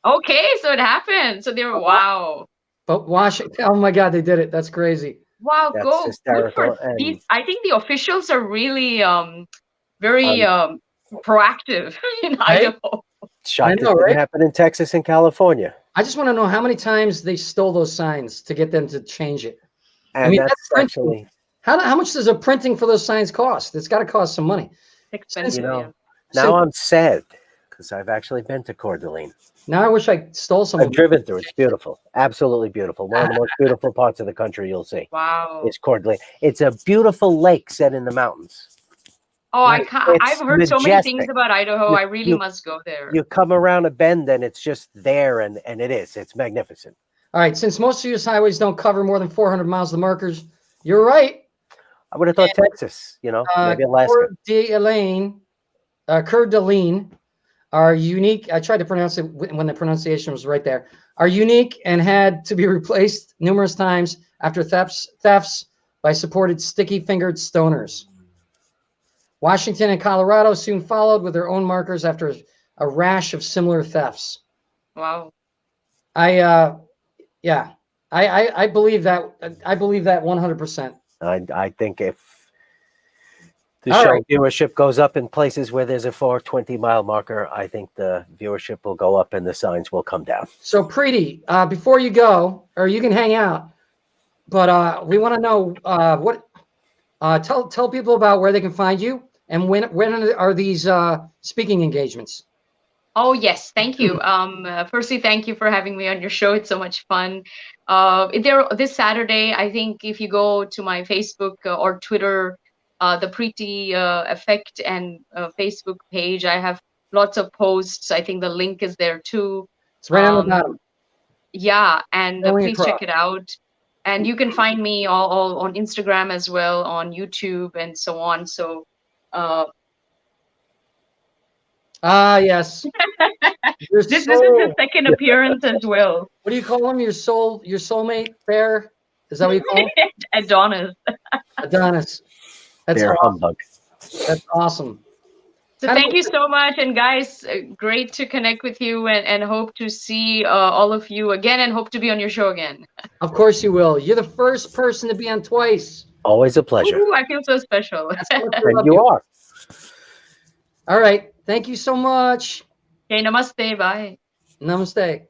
Okay, so it happened. So they were wow. but Washington. Oh my God, they did it. That's crazy. Wow, That's good hysterical. for these. I think the officials are really very proactive in Idaho. Shocked I know, it didn't right? happen in Texas and California. I just want to know how many times they stole those signs to get them to change it. And I mean, that's printing. actually, How much does a printing for those signs cost? It's got to cost some money. Expensive. you know, Yeah. now I'm sad because I've actually been to Coeur d'Alene. Now I wish I stole some. I've driven through. It's beautiful. Absolutely beautiful. One of the most beautiful parts of the country you'll see Wow. is Coeur d'Alene. It's a beautiful lake set in the mountains. Oh, I can't. It's I've heard so many things majestic. about Idaho. You- I really you- must go there. You come around a bend and it's just there, and it's magnificent. All right, since most of your highways don't cover more than 400 miles of the markers, you're right. I would have thought Texas, maybe Alaska. Coeur d'Alene are unique. I tried to pronounce it when the pronunciation was right there. Are unique and had to be replaced numerous times after thefts by supported sticky-fingered stoners. Washington and Colorado soon followed with their own markers after a rash of similar thefts. Wow. I believe that. I believe that 100%. I think if the All show right. viewership goes up in places where there's a 420-mile marker, I think the viewership will go up and the signs will come down. So Preity, before you go, or you can hang out, but we want to know tell people about where they can find you and when are these speaking engagements? Oh yes, thank you. Firstly, thank you for having me on your show. It's so much fun. This Saturday, I think if you go to my Facebook or Twitter, the Preity Effect and Facebook page, I have lots of posts. I think the link is there too. It's right on the bottom. Yeah, and Going please check it out. And you can find me all on Instagram as well, on YouTube and so on. So. Yes. This is the second appearance as well. What do you call him? Your soulmate bear? Is that what you call him? Adonis. Adonis. That's Bear awesome. humbug. That's awesome. So thank you so much. And guys, great to connect with you and hope to see all of you again and hope to be on your show again. Of course you will. You're the first person to be on twice. Always a pleasure. Ooh, I feel so special. And you are. All right. Thank you so much. Okay, namaste. Bye. Namaste.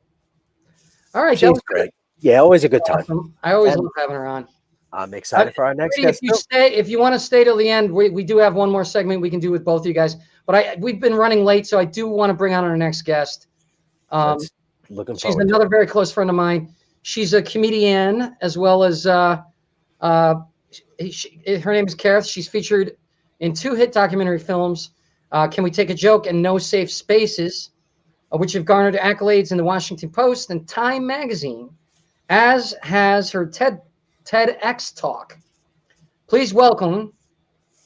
All right. She's great. Yeah, always a good time. Awesome. I always love having her on. I'm excited for our next If guest. you want to stay till the end, we do have one more segment we can do with both of you guys. But we've been running late, so I do want to bring on our next guest. Looking She's forward. another very close friend of mine. She's a comedian as well as her name is Karith. She's featured in 2 hit documentary films, Can We Take a Joke and No Safe Spaces, which have garnered accolades in the Washington Post and Time Magazine, as has her TEDx talk. Please welcome,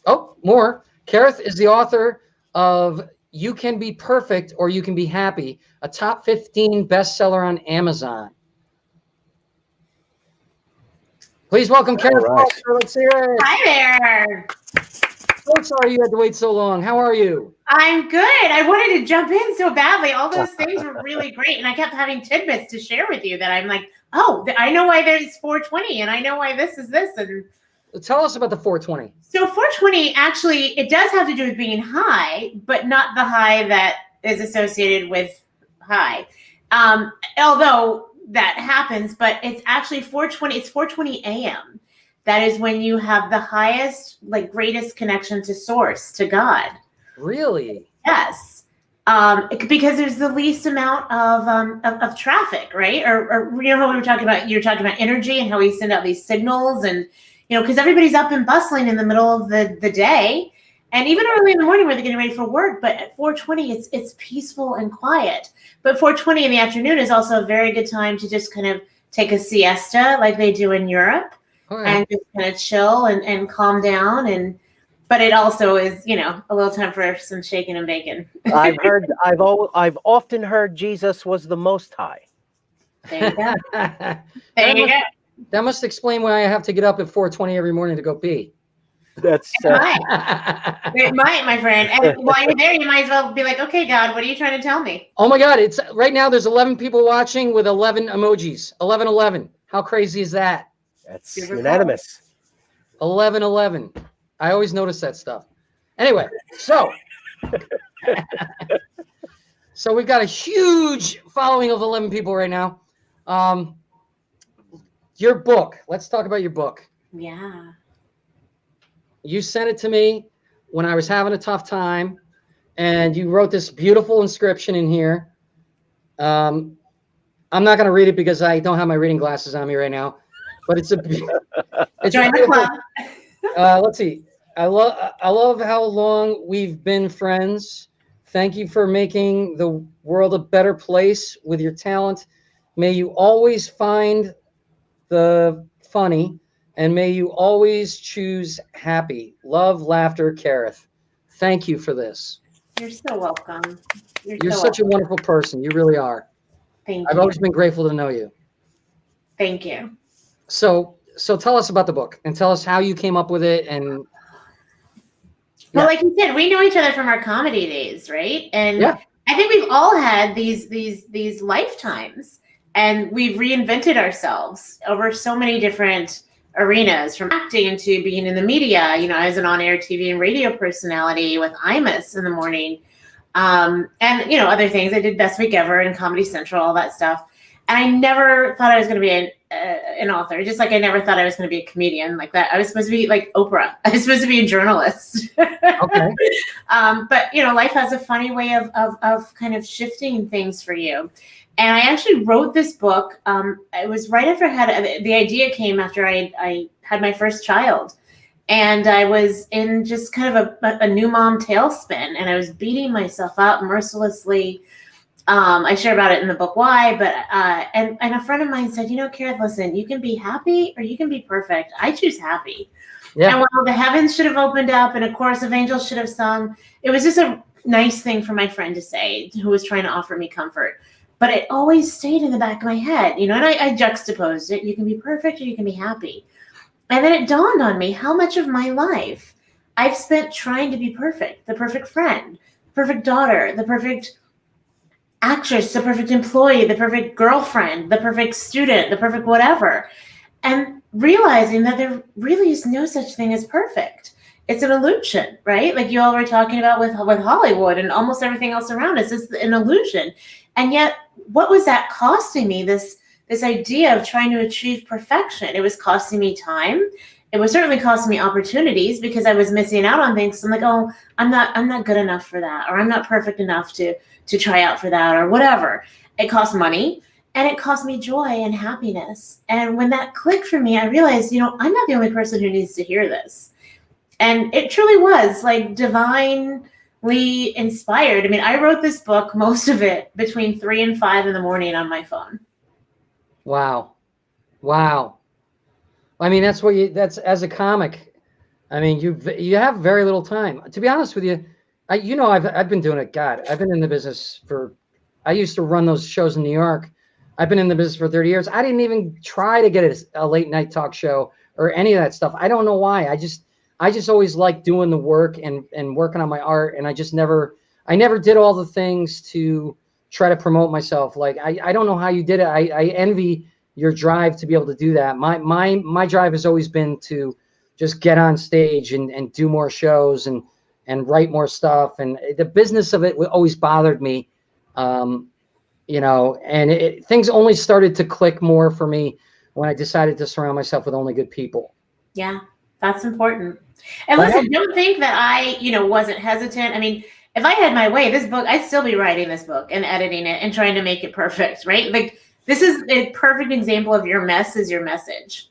Karith is the author of You Can Be Perfect or You Can Be Happy, a top 15 bestseller on Amazon. Please welcome Karith. right. Let's hear it. Hi there. So sorry you had to wait so long. How are you? I'm good. I wanted to jump in so badly. All those things were really great. And I kept having tidbits to share with you that I'm like, oh, I know why there's 420 and I know why this is this. And Tell us about the 420. so 420, actually, it does have to do with being high, but not the high that is associated with high. Although that happens, but it's actually 420. It's 420 a.m. That is when you have the highest, greatest connection to source, to God. Really? Yes. Because there's the least amount of traffic, right? Or how we were talking about, you're talking about energy and how we send out these signals and, because everybody's up and bustling in the middle of the day and even early in the morning where they're getting ready for work. But at 420, it's peaceful and quiet. But 420 in the afternoon is also a very good time to just kind of take a siesta like they do in Europe, Okay. and just kind of chill and calm down. But it also is, a little time for some shaking and baking. I've often heard Jesus was the Most High. There you go. that, There you must, go. that must explain why I have to get up at 4:20 every morning to go pee. That's It might, my friend. And while you're there, you might as well be like, okay, God, what are you trying to tell me? Oh my God! It's right now. There's 11 people watching with 11 emojis. 11. How crazy is that? that's Super unanimous. 11. I always notice that stuff. Anyway, so we've got a huge following of 11 people right now. Your book. Let's talk about your book. Yeah. You sent it to me when I was having a tough time, and you wrote this beautiful inscription in here. I'm not going to read it because I don't have my reading glasses on me right now, but it's a Join the club. Let's see. I love how long we've been friends. Thank you for making the world a better place with your talent. May you always find the funny, and may you always choose happy. Love, laughter, Karith. Thank you for this. You're so welcome. You're such a wonderful person. You really are. Thank I've you. always been grateful to know you. Thank you. So tell us about the book and tell us how you came up with it. And Well, like you said, we know each other from our comedy days, right? And Yeah. I think we've all had these lifetimes, and we've reinvented ourselves over so many different arenas, from acting to being in the media. I was an on-air TV and radio personality with Imus in the morning, and other things. I did Best Week Ever and Comedy Central, all that stuff. And I never thought I was going to be an author, just like I never thought I was going to be a comedian like that. I was supposed to be like Oprah. I was supposed to be a journalist. Okay. But life has a funny way of kind of shifting things for you. And I actually wrote this book. It was right after the idea came after I had my first child. And I was in just kind of a new mom tailspin, and I was beating myself up mercilessly. I share about it in the book why, but and a friend of mine said, Karith, listen, you can be happy or you can be perfect. I choose happy. Yeah. And while the heavens should have opened up and a chorus of angels should have sung, it was just a nice thing for my friend to say, who was trying to offer me comfort. But it always stayed in the back of my head, and I juxtaposed it. You can be perfect or you can be happy. And then it dawned on me how much of my life I've spent trying to be perfect, the perfect friend, the perfect daughter, the perfect actress, the perfect employee, the perfect girlfriend, the perfect student, the perfect whatever. And realizing that there really is no such thing as perfect. It's an illusion, right? Like you all were talking about with Hollywood and almost everything else around us. It's an illusion. And yet, what was that costing me, this idea of trying to achieve perfection? It was costing me time. It was certainly costing me opportunities because I was missing out on things. So I'm like, oh, I'm not good enough for that, or I'm not perfect enough to try out for that, or whatever. It cost money, and it cost me joy and happiness. And when that clicked for me, I realized, I'm not the only person who needs to hear this. And it truly was like divinely inspired. I mean, I wrote this book, most of it between 3 and 5 in the morning on my phone. Wow. I mean, that's as a comic. I mean, you have very little time. To be honest with you, I've been doing it. God, I've been in the business I used to run those shows in New York. I've been in the business for 30 years. I didn't even try to get a late night talk show or any of that stuff. I don't know why. I just always liked doing the work and working on my art. And I never did all the things to try to promote myself. Like, I don't know how you did it. I envy your drive to be able to do that. My drive has always been to just get on stage and do more shows and write more stuff. And the business of it always bothered me. And things only started to click more for me when I decided to surround myself with only good people. Yeah, that's important. And listen, don't think that I, wasn't hesitant. I mean, if I had my way, this book, I'd still be writing this book and editing it and trying to make it perfect, right? Like, this is a perfect example of your mess is your message.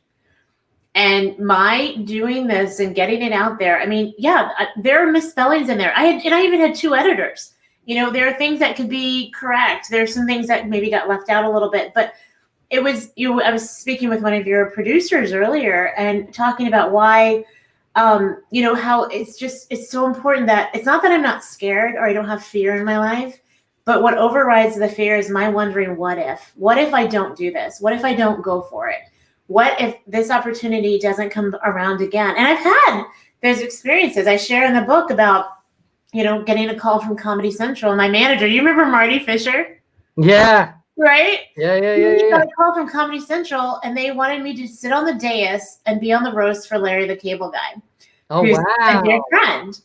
And my doing this and getting it out there, I mean, yeah, there are misspellings in there. I even had 2 editors. There are things that could be correct. There's some things that maybe got left out a little bit, but it was I was speaking with one of your producers earlier and talking about why, how it's so important that it's not that I'm not scared or I don't have fear in my life, but what overrides the fear is my wondering, what if I don't do this? What if I don't go for it? What if this opportunity doesn't come around again? And I've had those experiences. I share in the book about, getting a call from Comedy Central. My manager, you remember Marty Fisher? Yeah. Right? Yeah. He got a call from Comedy Central, and they wanted me to sit on the dais and be on the roast for Larry the Cable Guy. Oh, who's wow. a dear friend.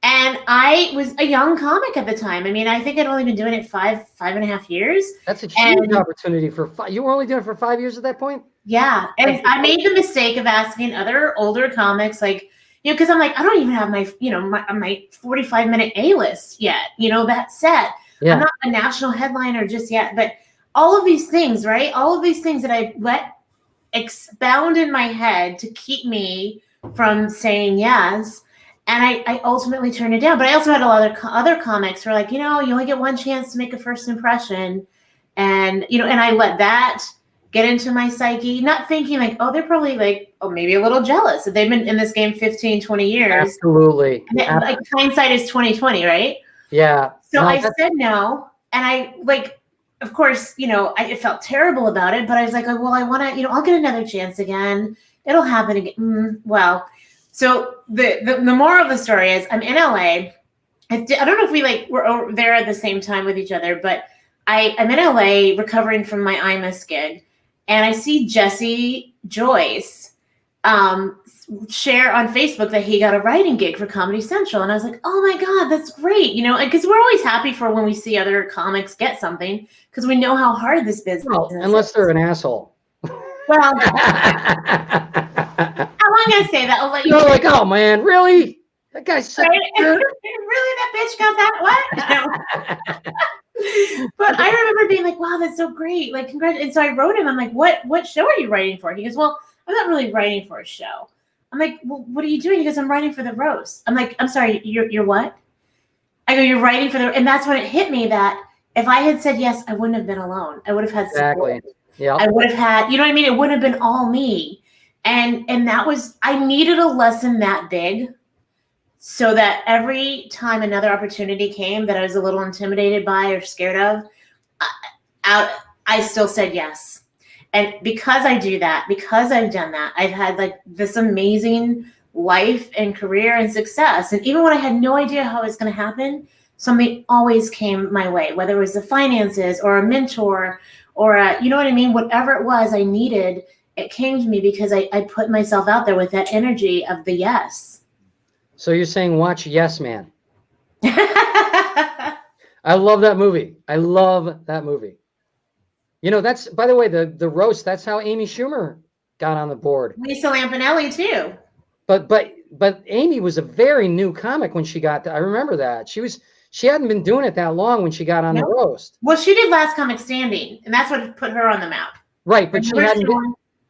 And I was a young comic at the time. I mean, I think I'd only been doing it 5.5 years. That's a huge opportunity for you were only doing it for 5 years at that point? Yeah. And I made the mistake of asking other older comics, like, because I'm like, I don't even have my 45-minute A-list yet, that set. Yeah. I'm not a national headliner just yet. But all of these things, right? All of these things that I let expound in my head to keep me from saying yes. And I ultimately turned it down. But I also had a lot of other comics who were like, you only get one chance to make a first impression. And, and I let that get into my psyche, not thinking like, oh, they're probably like, oh, maybe a little jealous that they've been in this game 15, 20 years. Absolutely. And like hindsight is 20/20, right? Yeah. So I said no. And I of course, I felt terrible about it, but I was like, oh, well, I want to, I'll get another chance again. It'll happen again. So the moral of the story is I'm in LA. I don't know if we were over there at the same time with each other, but I'm in LA recovering from my IMUS gig, and I see Jesse Joyce share on Facebook that he got a writing gig for Comedy Central, and I was like, oh my God, that's great, because we're always happy for when we see other comics get something because we know how hard this business is. Unless they're an asshole. Well, I'm not gonna say that. I'll let you. You're like, oh man, really? That guy's so right? good. Really, that bitch got that? What? But I remember being like, wow, that's so great. Like, congrats. And so I wrote him. I'm like, what show are you writing for? He goes, well, I'm not really writing for a show. I'm like, well, what are you doing? He goes, I'm writing for the roast. I'm like, I'm sorry, you're what? I go, you're writing for the, and that's when it hit me that if I had said yes, I wouldn't have been alone. I would have had support. Exactly. Yeah. I would have had, you know what I mean? It wouldn't have been all me. And that was, I needed a lesson that big so that every time another opportunity came that I was a little intimidated by or scared of, I still said yes. And because I do that, because I've done that, I've had this amazing life and career and success. And even when I had no idea how it was going to happen, something always came my way, whether it was the finances or a mentor or you know what I mean? Whatever it was I needed, it came to me because I put myself out there with that energy of the yes. So you're saying watch Yes Man. I love that movie. I love that movie. That's, by the way, the roast, that's how Amy Schumer got on the board. Lisa Lampanelli too. But Amy was a very new comic when she got I remember that. She hadn't been doing it that long when she got on the roast. Well, she did Last Comic Standing, and that's what put her on the map. Right, but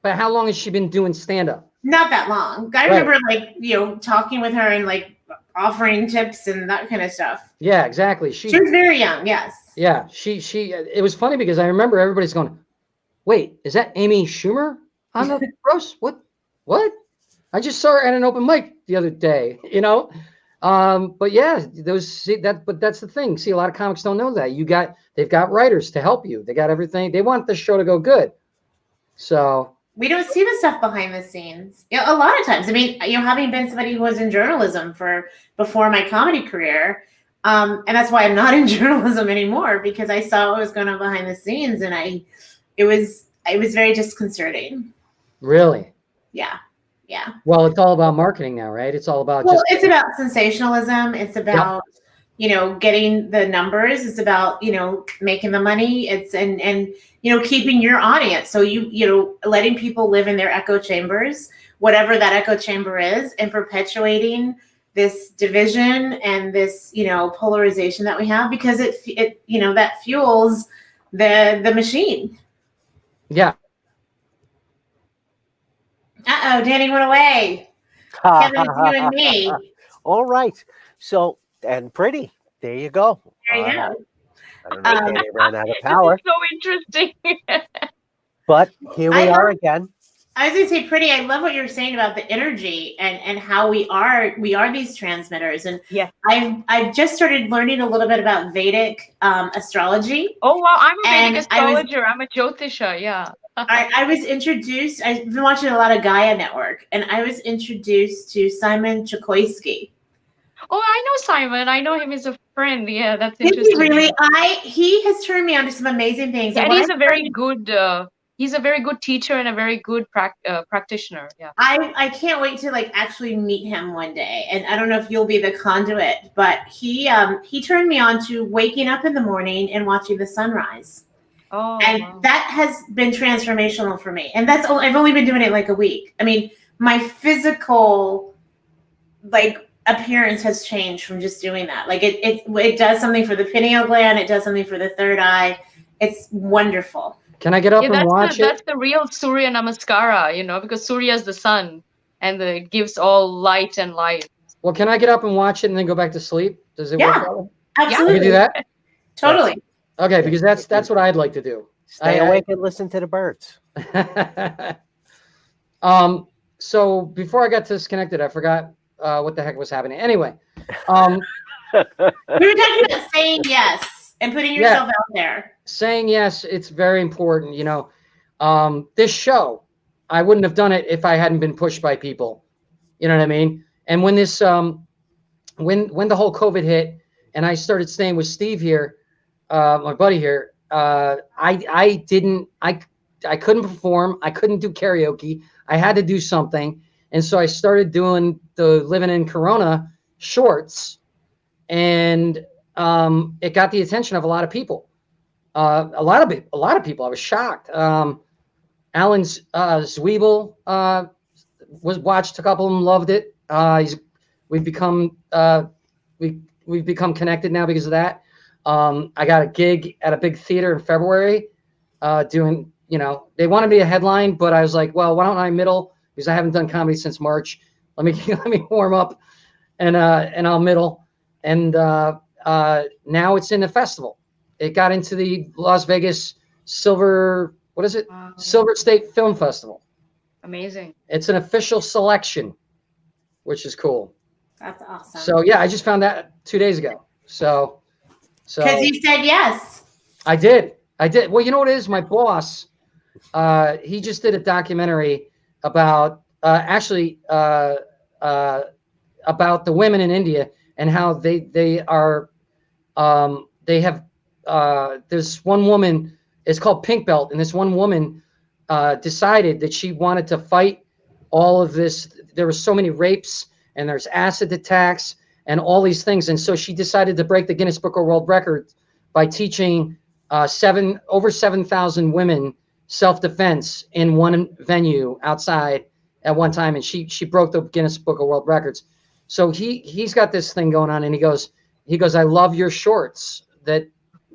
but how long has she been doing stand-up? Not that long. I remember talking with her and offering tips and that kind of stuff. Yeah, exactly. She was very young, yes. Yeah, it was funny because I remember everybody's going, wait, is that Amy Schumer on the roast? What? I just saw her at an open mic the other day, But yeah, but that's the thing. See, a lot of comics don't know that. They've got writers to help you. They got everything. They want the show to go good. So we don't see the stuff behind the scenes. A lot of times. I mean, having been somebody who was in journalism before my comedy career, and that's why I'm not in journalism anymore, because I saw what was going on behind the scenes, and it was very disconcerting. Really? Yeah. Yeah. Well, it's all about marketing now, right? It's all about it's about sensationalism. It's about, getting the numbers. It's about, making the money. It's and keeping your audience. So letting people live in their echo chambers, whatever that echo chamber is, and perpetuating this division and this, polarization that we have, because it that fuels the machine. Yeah. Uh-oh, Danny went away. Kevin, it's you and me. All right. So, and Preity, there you go. There you go. I don't know if Danny ran out of power. So interesting. But here we are again. I was going to say, Preity, I love what you were saying about the energy and how we are these transmitters. And Yeah. I've just started learning a little bit about Vedic astrology. Oh wow, I'm a And Vedic I was- astrologer. I'm a Jyotisha. Yeah. I was introduced. I've been watching a lot of Gaia Network, and I was introduced to Simon Chikoisky. Oh, I know Simon. I know him as a friend. Yeah, that's Did interesting. he really? He has turned me on to some amazing things. Yeah, and when he's I a very started- good. He's a very good teacher and a very good practitioner. Yeah. I can't wait to like actually meet him one day, and I don't know if you'll be the conduit, but he turned me on to waking up in the morning and watching the sunrise. Oh, And wow. that has been transformational for me. And I've only been doing it like a week. I mean, my physical like appearance has changed from just doing that. Like it does something for the pineal gland. It does something for the third eye. It's wonderful. Can I get up Yeah, and watch that's it? the real Surya Namaskara, because Surya is the sun and it gives all light and life. Well, can I get up and watch it and then go back to sleep? Does it Yeah. work? That way? Absolutely. You can do that? Totally. Okay, because that's what I'd like to do. Stay awake and listen to the birds. So before I got disconnected, I forgot what the heck was happening. Anyway, We were talking about saying yes and putting yourself out there. saying yes, it's very important. This show, I wouldn't have done it if I hadn't been pushed by people. You know what I mean? And when this, when the whole COVID hit, and I started staying with Steve here, my buddy here, I couldn't perform. I couldn't do karaoke. I had to do something. And so I started doing the Living in Corona shorts, and it got the attention of a lot of people. A lot of people. I was shocked. Alan Zwiebel watched a couple of them, loved it. We've become connected now because of that. I got a gig at a big theater in February, doing, they wanted me to headline, but I was like, well, why don't I middle, because I haven't done comedy since March. Let me warm up, and I'll middle. And now it's in the festival. It got into the Las Vegas Silver State Film Festival. Amazing. It's an official selection, which is cool. That's awesome. So yeah, I just found that 2 days ago. So Because you said yes. I did. Well, you know what it is? My boss, he just did a documentary about about the women in India and how they are there's one woman, it's called Pink Belt, and this one woman decided that she wanted to fight all of this. There were so many rapes and there's acid attacks and all these things, and so she decided to break the Guinness Book of World Records by teaching over 7,000 women self-defense in one venue outside at one time, and she broke the Guinness Book of World Records. So he's got this thing going on, and he goes, I love your shorts, that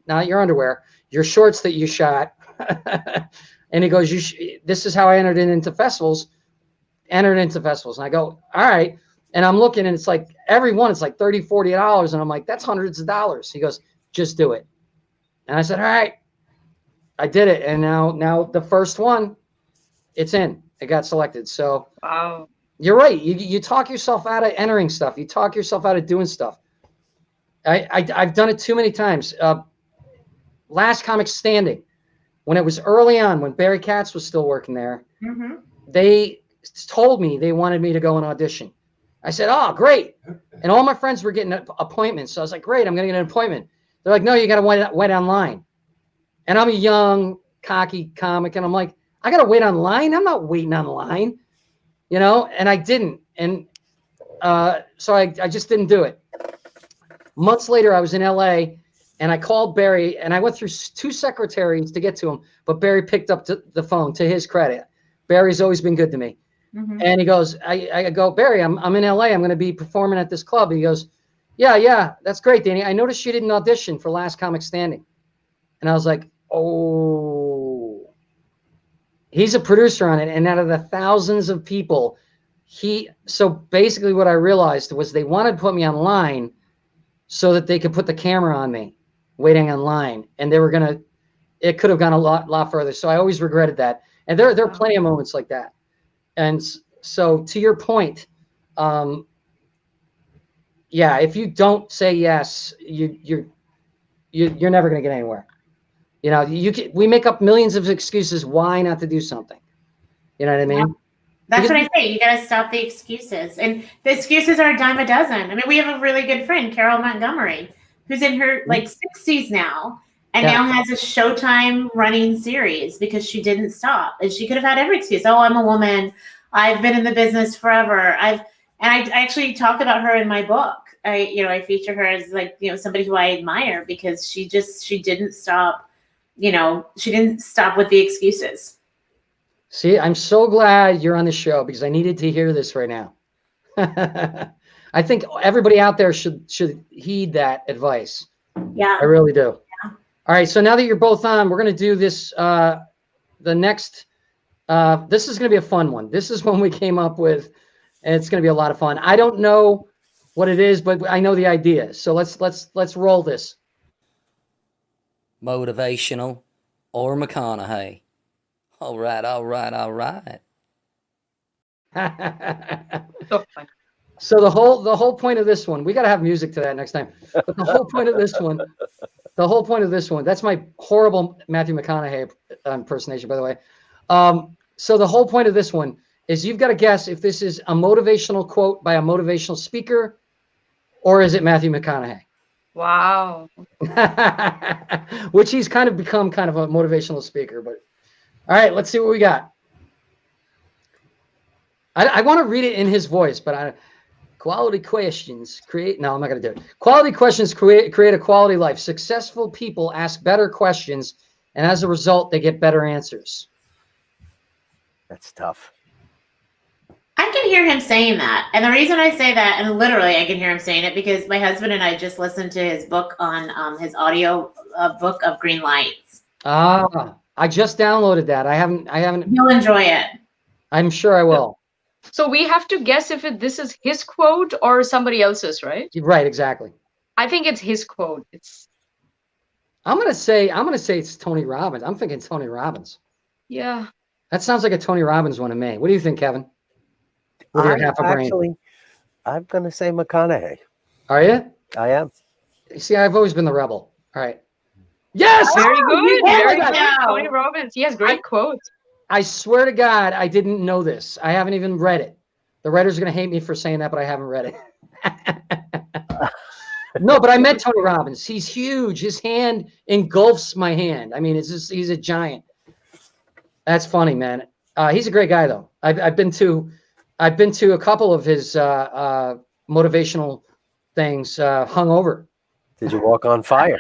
not your underwear, your shorts that you shot. And he goes, this is how I entered into festivals. And I go, all right. And I'm looking, and it's like every one, it's like $30, $40, and I'm like, that's hundreds of dollars. He goes, just do it. And I said, all right. I did it, and now the first one, it's in. It got selected. So Wow. you're right. You talk yourself out of entering stuff. You talk yourself out of doing stuff. I've done it too many times. Last Comic Standing, when it was early on, when Barry Katz was still working there, Mm-hmm. they told me they wanted me to go and audition. I said, oh, great. And all my friends were getting appointments. So I was like, great, I'm going to get an appointment. They're like, no, you got to wait online. And I'm a young, cocky comic, and I'm like, I got to wait online? I'm not waiting online, and I didn't. And so I just didn't do it. Months later, I was in LA, and I called Barry, and I went through 2 secretaries to get to him, but Barry picked up the phone, to his credit. Barry's always been good to me. Mm-hmm. And he goes, I go, Barry, I'm in LA. I'm going to be performing at this club. He goes, yeah, that's great, Danny. I noticed you didn't audition for Last Comic Standing. And I was like, oh, he's a producer on it. And out of the thousands of people, so basically what I realized was they wanted to put me online so that they could put the camera on me waiting online. And it could have gone a lot further. So I always regretted that. And there are plenty of moments like that. And so to your point, yeah, if you don't say yes, you're never going to get anywhere. You know, we make up millions of excuses why not to do something. You know what I mean? Yeah. That's what I say. You got to stop the excuses. And the excuses are a dime a dozen. I mean, we have a really good friend, Carol Montgomery, who's in her like 60s now and now has a Showtime running series because she didn't stop. And she could have had every excuse. Oh, I'm a woman. I've been in the business forever. I actually talk about her in my book. I feature her as like, somebody who I admire because she didn't stop. She didn't stop with the excuses. See, I'm so glad you're on the show because I needed to hear this right now. I think everybody out there should heed that advice. Yeah, I really do. Yeah. All right, so now that you're both on, we're going to do this. The next, this is going to be a fun one. This is one we came up with, and it's going to be a lot of fun. I don't know what it is, but I know the idea. So let's roll this. Motivational or McConaughey. All right. So the whole point of this one, we got to have music to that next time. But the whole point of this one, that's my horrible Matthew McConaughey impersonation, by the way. So the whole point of this one is you've got to guess if this is a motivational quote by a motivational speaker, or is it Matthew McConaughey? Wow. Which he's kind of become kind of a motivational speaker, but. All right, let's see what we got. I want to read it in his voice, but quality questions create. No, I'm not going to do it. Quality questions create a quality life. Successful people ask better questions, and as a result, they get better answers. That's tough. I can hear him saying that. And the reason I say that, and literally I can hear him saying it, because my husband and I just listened to his book on his audio book of Green Lights. I just downloaded that. I haven't. You'll enjoy it. I'm sure I will. So we have to guess if this is his quote or somebody else's, right? Right, exactly. I think it's his quote. I'm gonna say it's Tony Robbins. I'm thinking Tony Robbins. Yeah. That sounds like a Tony Robbins one to me. What do you think, Kevin? With your half a brain. Actually, I'm gonna say McConaughey. Are you? I am. See, I've always been the rebel. All right. Yes. Very good. Very good. Go. Tony Robbins. He has great quotes. I swear to God, I didn't know this. I haven't even read it. The writers are going to hate me for saying that, but I haven't read it. No, but I met Tony Robbins. He's huge. His hand engulfs my hand. I mean, he's a giant. That's funny, man. He's a great guy, though. I've been to a couple of his motivational things hungover. Did you walk on fire?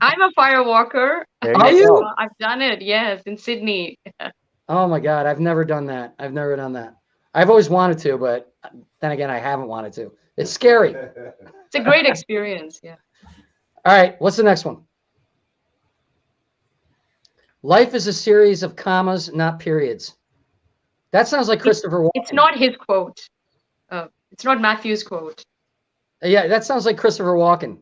I'm a fire walker. Are you? I've done it, yes, in Sydney. Oh my God, I've never done that. I've always wanted to, but then again, I haven't wanted to. It's scary. It's a great experience, yeah. All right, what's the next one? Life is a series of commas, not periods. That sounds like Christopher Walken. It's not his quote. It's not Matthew's quote. Yeah, that sounds like Christopher Walken.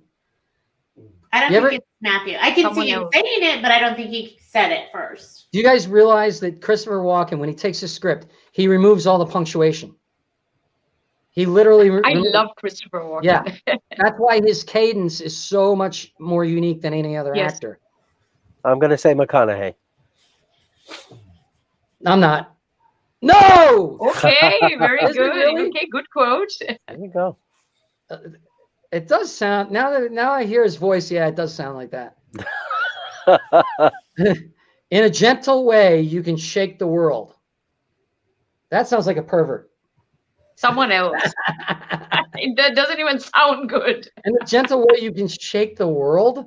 I don't think it's Matthew. I can see him saying it, but I don't think he said it first. Do you guys realize that Christopher Walken, when he takes a script, he removes all the punctuation? He literally. I love Christopher Walken. Yeah, that's why his cadence is so much more unique than any other actor. I'm going to say McConaughey. I'm not. No. Okay, very good. Really? Okay, good quote. There you go. It does sound now I hear his voice. Yeah, it does sound like that. In a gentle way, you can shake the world. That sounds like a pervert. Someone else. That doesn't even sound good. In a gentle way, you can shake the world.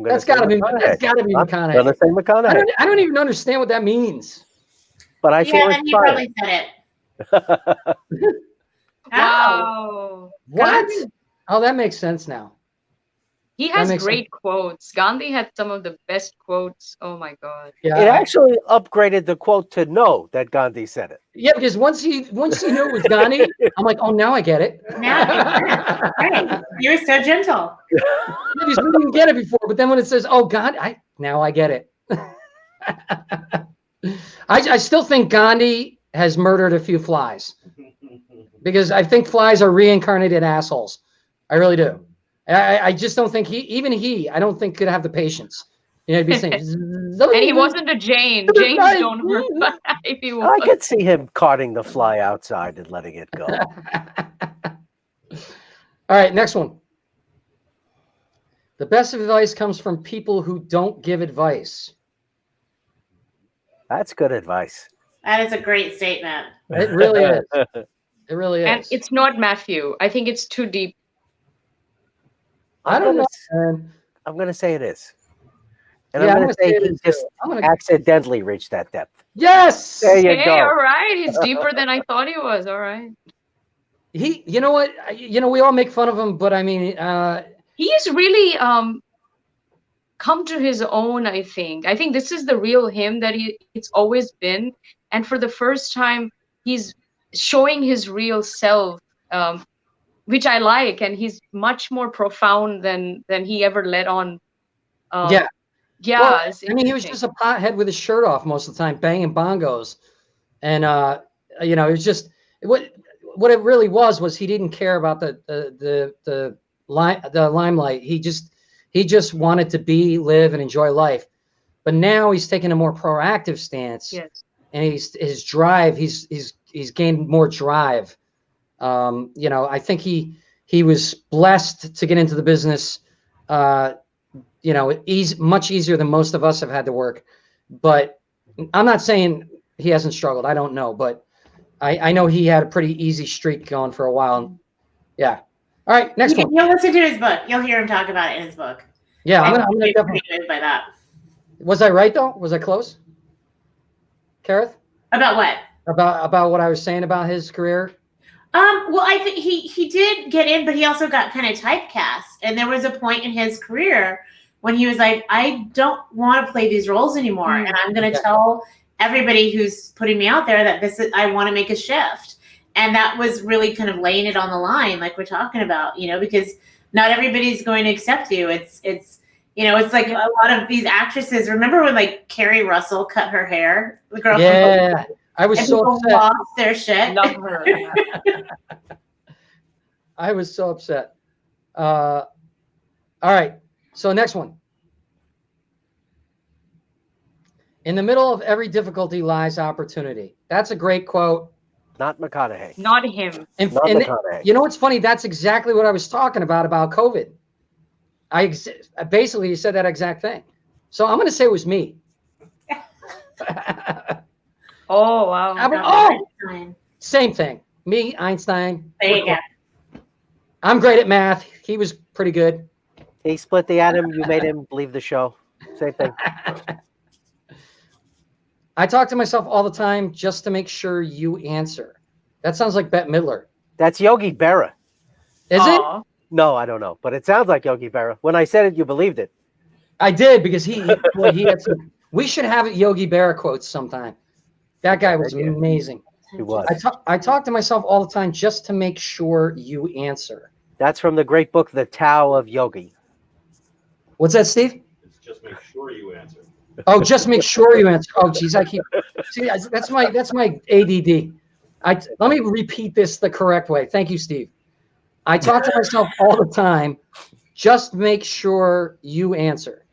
That's got to be McConaughey. I'm going to say McConaughey. I don't even understand what that means. But I feel and he probably said it. Wow. What? Oh, that makes sense now. He has great quotes. Gandhi had some of the best quotes. Oh my God. Yeah. It actually upgraded the quote to know that Gandhi said it. Yeah, because once he knew it was Gandhi, I'm like, oh, now I get it. Now right. You were so gentle. We didn't get it before, but then when it says, oh God, now I get it. I still think Gandhi has murdered a few flies because I think flies are reincarnated assholes. I really do. I just don't think I don't think could have the patience. You know, to be saying. And he wasn't a Jain. Jains don't hurt if he was. I could see him carting the fly outside and letting it go. All right, next one. The best advice comes from people who don't give advice. That's good advice. That is a great statement. It really is. It really is. And it's not Matthew. I think it's too deep. I don't know. I'm going to say it is. And Yeah, I'm going to say he just accidentally reached that depth. Yes. There you Hey, go. all right. He's deeper than I thought he was. All right. You know what? We all make fun of him, but I mean, He's really come to his own, I think. I think this is the real him that it's always been. And for the first time, he's showing his real self, which I like. And he's much more profound than he ever let on. Yeah. Yeah. Well, I mean, he was just a pothead with his shirt off most of the time, banging bongos. And, it was just what it really was he didn't care about the limelight. He just wanted to live and enjoy life. But now he's taking a more proactive stance. Yes. And his drive, he's gained more drive. I think he was blessed to get into the business, much easier than most of us have had to work. But I'm not saying he hasn't struggled. I don't know, but I know he had a pretty easy streak going for a while. Yeah. All right, next one. You'll listen to his book. You'll hear him talk about it in his book. Yeah, I'm gonna be definitely pretty moved by that. Was I right though? Was I close? Karith? About what? About what I was saying about his career? Well, I think he did get in, but he also got kind of typecast. And there was a point in his career when he was like, I don't want to play these roles anymore. And I'm going to tell everybody who's putting me out there that I want to make a shift. And that was really kind of laying it on the line, like we're talking about, because not everybody's going to accept you. It's like a lot of these actresses. Remember when like Carrie Russell cut her hair? The girl. Yeah, I was so upset. Lost their shit. Love her. I was so upset. All right. So next one. In the middle of every difficulty lies opportunity. That's a great quote. Not McConaughey. Not him. And McConaughey. You know what's funny? That's exactly what I was talking about COVID. I basically said that exact thing. So I'm going to say it was me. Oh, wow. Einstein. Same thing. Me, Einstein. There you go. I'm great at math. He was pretty good. He split the atom. You made him believe the show. Same thing. I talk to myself all the time just to make sure you answer. That sounds like Bette Midler. That's Yogi Berra. Is it? No, I don't know. But it sounds like Yogi Berra. When I said it, you believed it. I did because he had some. We should have Yogi Berra quotes sometime. That guy was amazing. He was. I talk to myself all the time just to make sure you answer. That's from the great book, The Tao of Yogi. What's that, Steve? It's just make sure you answer. Oh, just make sure you answer. Oh, geez, that's my ADD. Let me repeat this the correct way. Thank you, Steve. I talk to myself all the time. Just make sure you answer.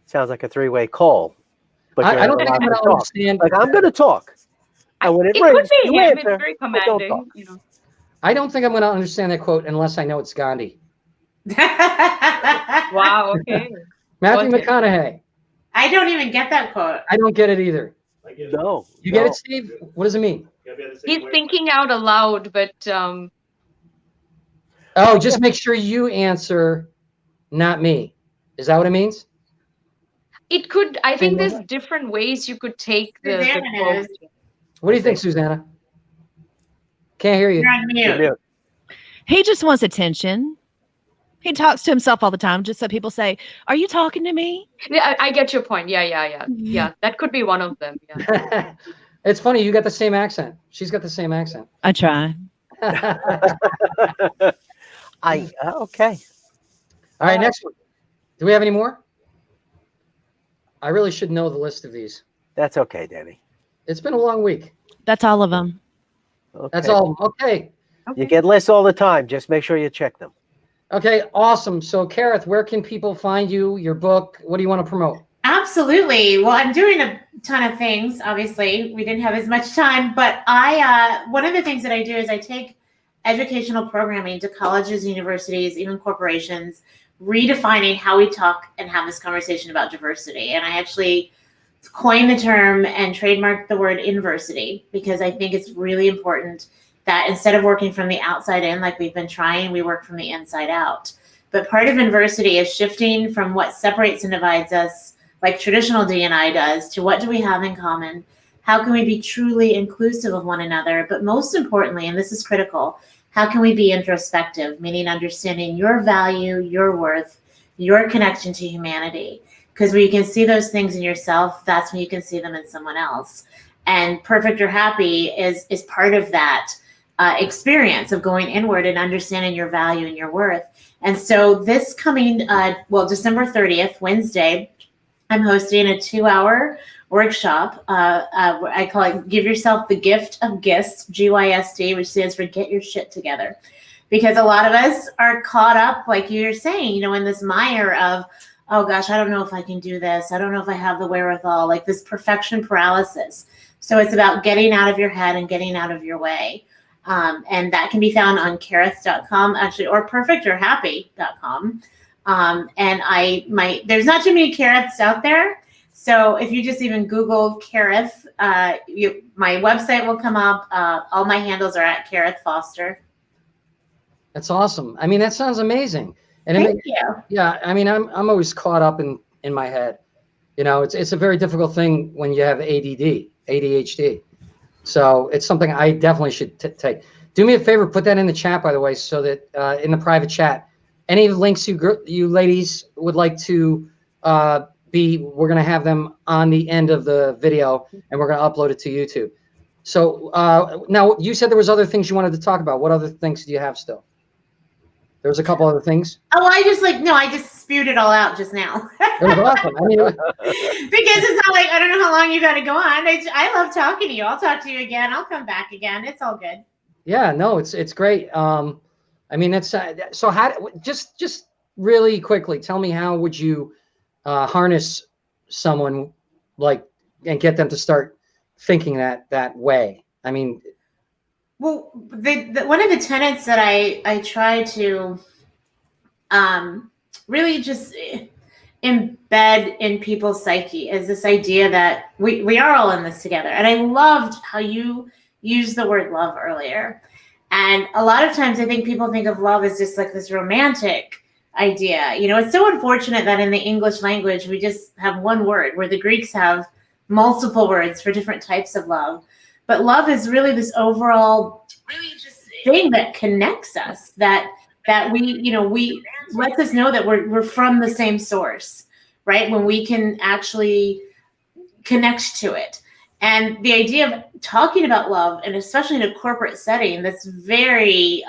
Sounds like a three-way call. But I don't think I'm going to understand. Like, I'm going to talk. And when it It rings, could be you him. answer, It's very but don't talk. commanding. I don't think I'm going to understand that quote unless I know it's Gandhi. Wow. Okay. Matthew Okay. McConaughey. I don't even get that quote. I don't get it either. I get it. No. You get it, Steve? What does it mean? You gotta be able to say He's wait. thinking out aloud, but Oh, just make sure you answer, not me. Is that what it means? it could. I think Think there's different ways you could take the Susanna quote. knows. What do you think, Susanna? Can't hear you. You're on mute. You're mute. He just wants attention. He talks to himself all the time, just so people say, "Are you talking to me?" Yeah, I get your point. Yeah. That could be one of them. Yeah. It's funny. You got the same accent. She's got the same accent. I try. Okay. All right, next one. Do we have any more? I really should know the list of these. That's okay, Danny. It's been a long week. That's all of them. Okay. That's all. Okay. You get lists all the time. Just make sure you check them. Okay. Awesome. So, Karith, where can people find you? Your book? What do you want to promote? Absolutely. Well, I'm doing a ton of things. Obviously, we didn't have as much time, but one of the things that I do is I take educational programming to colleges, universities, even corporations, redefining how we talk and have this conversation about diversity. And I actually coined the term and trademarked the word inversity, because I think it's really important that instead of working from the outside in like we've been trying, we work from the inside out. But part of inversity is shifting from what separates and divides us, like traditional D&I does, to what do we have in common? How can we be truly inclusive of one another? But most importantly, and this is critical, how can we be introspective, meaning understanding your value, your worth, your connection to humanity? Because when you can see those things in yourself, that's when you can see them in someone else. And Perfect or Happy is part of that experience of going inward and understanding your value and your worth. And so this coming, December 30th, Wednesday, I'm hosting a 2-hour workshop. I call it Give Yourself the Gift of GYST, GYST, which stands for Get Your Shit Together. Because a lot of us are caught up, like you're saying, in this mire of, oh gosh, I don't know if I can do this. I don't know if I have the wherewithal, like this perfection paralysis. So it's about getting out of your head and getting out of your way. And that can be found on karith.com, actually, or perfectorhappy.com. There's not too many Kariths out there. So if you just even Google Karith, my website will come up. All my handles are at Karith Foster. That's awesome. I mean, that sounds amazing. And Thank you. Yeah, I mean, I'm always caught up in my head. It's a very difficult thing when you have ADHD. So it's something I definitely should take. Do me a favor, put that in the chat, by the way, so that in the private chat, any links you ladies would like to we're going to have them on the end of the video, and we're going to upload it to YouTube. So now you said there was other things you wanted to talk about. What other things do you have still? There was a couple other things. Oh, I just spewed it all out just now. It was awesome. I mean, because it's not like, I don't know how long you got to go on. I love talking to you. I'll talk to you again. I'll come back again. It's all good. Yeah, no, it's great. I mean, that's so. How just really quickly tell me, how would you harness someone and get them to start thinking that way? I mean, well, one of the tenets that I try to really just embed in people's psyche is this idea that we are all in this together. And I loved how you used the word love earlier. And a lot of times I think people think of love as just like this romantic idea. It's so unfortunate that in the English language, we just have one word, where the Greeks have multiple words for different types of love. But love is really this overall thing that connects us, that we lets us know that we're from the same source, right? When we can actually connect to it. And the idea of talking about love, and especially in a corporate setting, that's very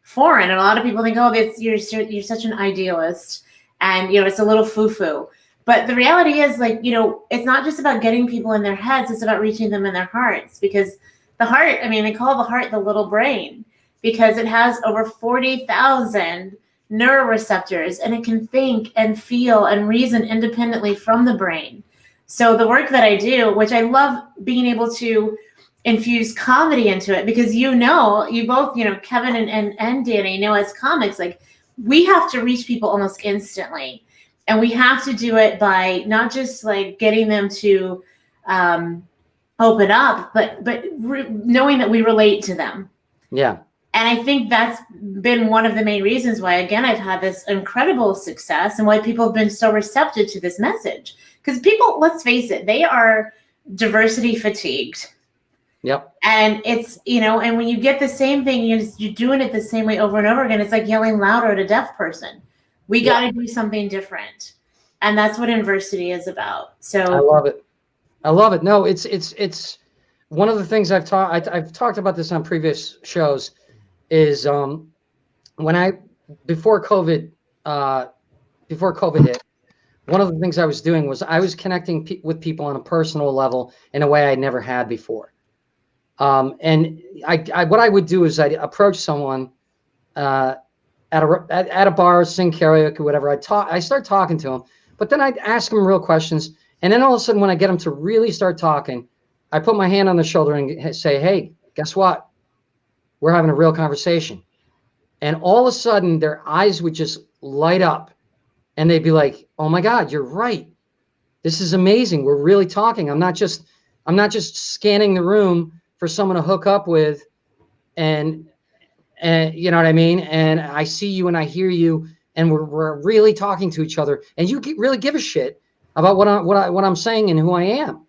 foreign. And a lot of people think, oh, you're such an idealist, and it's a little foo-foo. But the reality is, it's not just about getting people in their heads, it's about reaching them in their hearts. Because the heart, they call the heart the little brain, because it has over 40,000 neuroreceptors, and it can think and feel and reason independently from the brain. So the work that I do, which I love being able to infuse comedy into it, because you both, Kevin and Danny as comics, we have to reach people almost instantly. And we have to do it by not just getting them to open up, but knowing that we relate to them. Yeah. And I think that's been one of the main reasons why, again, I've had this incredible success, and why people have been so receptive to this message. Because people, let's face it, they are diversity fatigued. Yep. And it's, and when you get the same thing, you're doing it the same way over and over again, it's like yelling louder at a deaf person. We got to do something different. And that's what inversity is about. So I love it. No, it's one of the things I've talked about this on previous shows is before COVID hit, one of the things I was doing was I was connecting with people on a personal level in a way I never had before. And what I would do is I'd approach someone at a bar, sing karaoke, whatever. I start talking to them, but then I'd ask them real questions. And then all of a sudden, when I get them to really start talking, I put my hand on the shoulder and say, hey, guess what? We're having a real conversation. And all of a sudden, their eyes would just light up. And they'd be like, oh my God, you're right. This is amazing. We're really talking. I'm not just scanning the room for someone to hook up with. And you know what I mean? And I see you and I hear you, and we're really talking to each other. And you really give a shit about what I'm saying and who I am.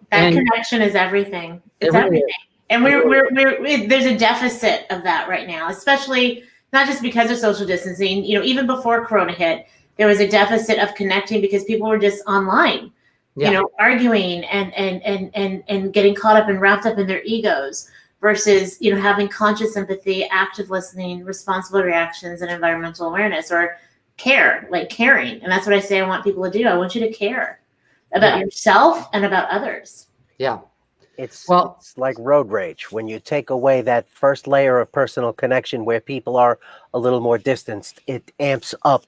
That connection is everything. It's everything. And there's a deficit of that right now, especially not just because of social distancing. You know, even before Corona hit, there was a deficit of connecting because people were just online, you know, arguing and getting caught up and wrapped up in their egos versus, you know, having conscious empathy, active listening, responsible reactions, and environmental awareness or care, like caring. And that's what I say I want people to do. I want you to care about yourself and about others. Yeah. It's like road rage. When you take away that first layer of personal connection where people are a little more distanced, it amps up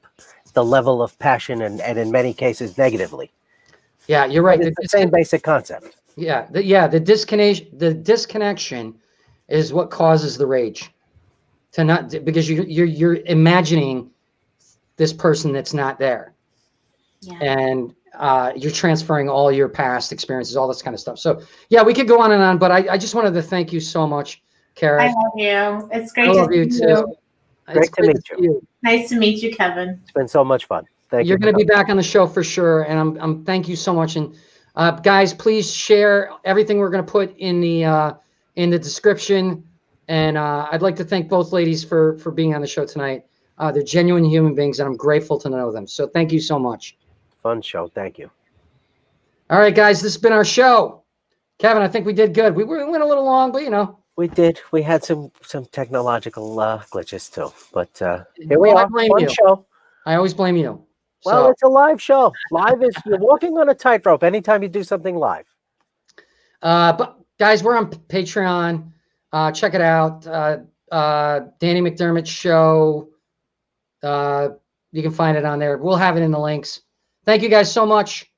the level of passion and in many cases negatively. Yeah, you're right. It's the same basic concept. Yeah. The disconnection is what causes the rage. Because you're imagining this person that's not there. Yeah. And you're transferring all your past experiences, all this kind of stuff. So yeah, we could go on and on, but I just wanted to thank you so much, Karith. I love you. It's great I to love you see too. you. Great to meet you. Nice to meet you, Kevin. It's been so much fun. Thank you. You're going to be back on the show for sure, and I'm thank you so much. And guys, please share everything we're going to put in the description. And I'd like to thank both ladies for being on the show tonight. They're genuine human beings, and I'm grateful to know them. So thank you so much. Fun show. Thank you. All right, guys, this has been our show. Kevin, I think we did good. We went a little long, but you know. We did. We had some technological glitches too, but here we are. Fun show. I always blame you. Well, it's a live show. Live is you're walking on a tightrope anytime you do something live. But guys, we're on Patreon. Check it out. Danny McDermott show. You can find it on there. We'll have it in the links. Thank you guys so much.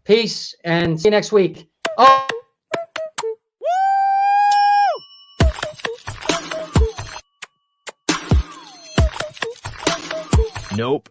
Peace and see you next week. Oh. Nope.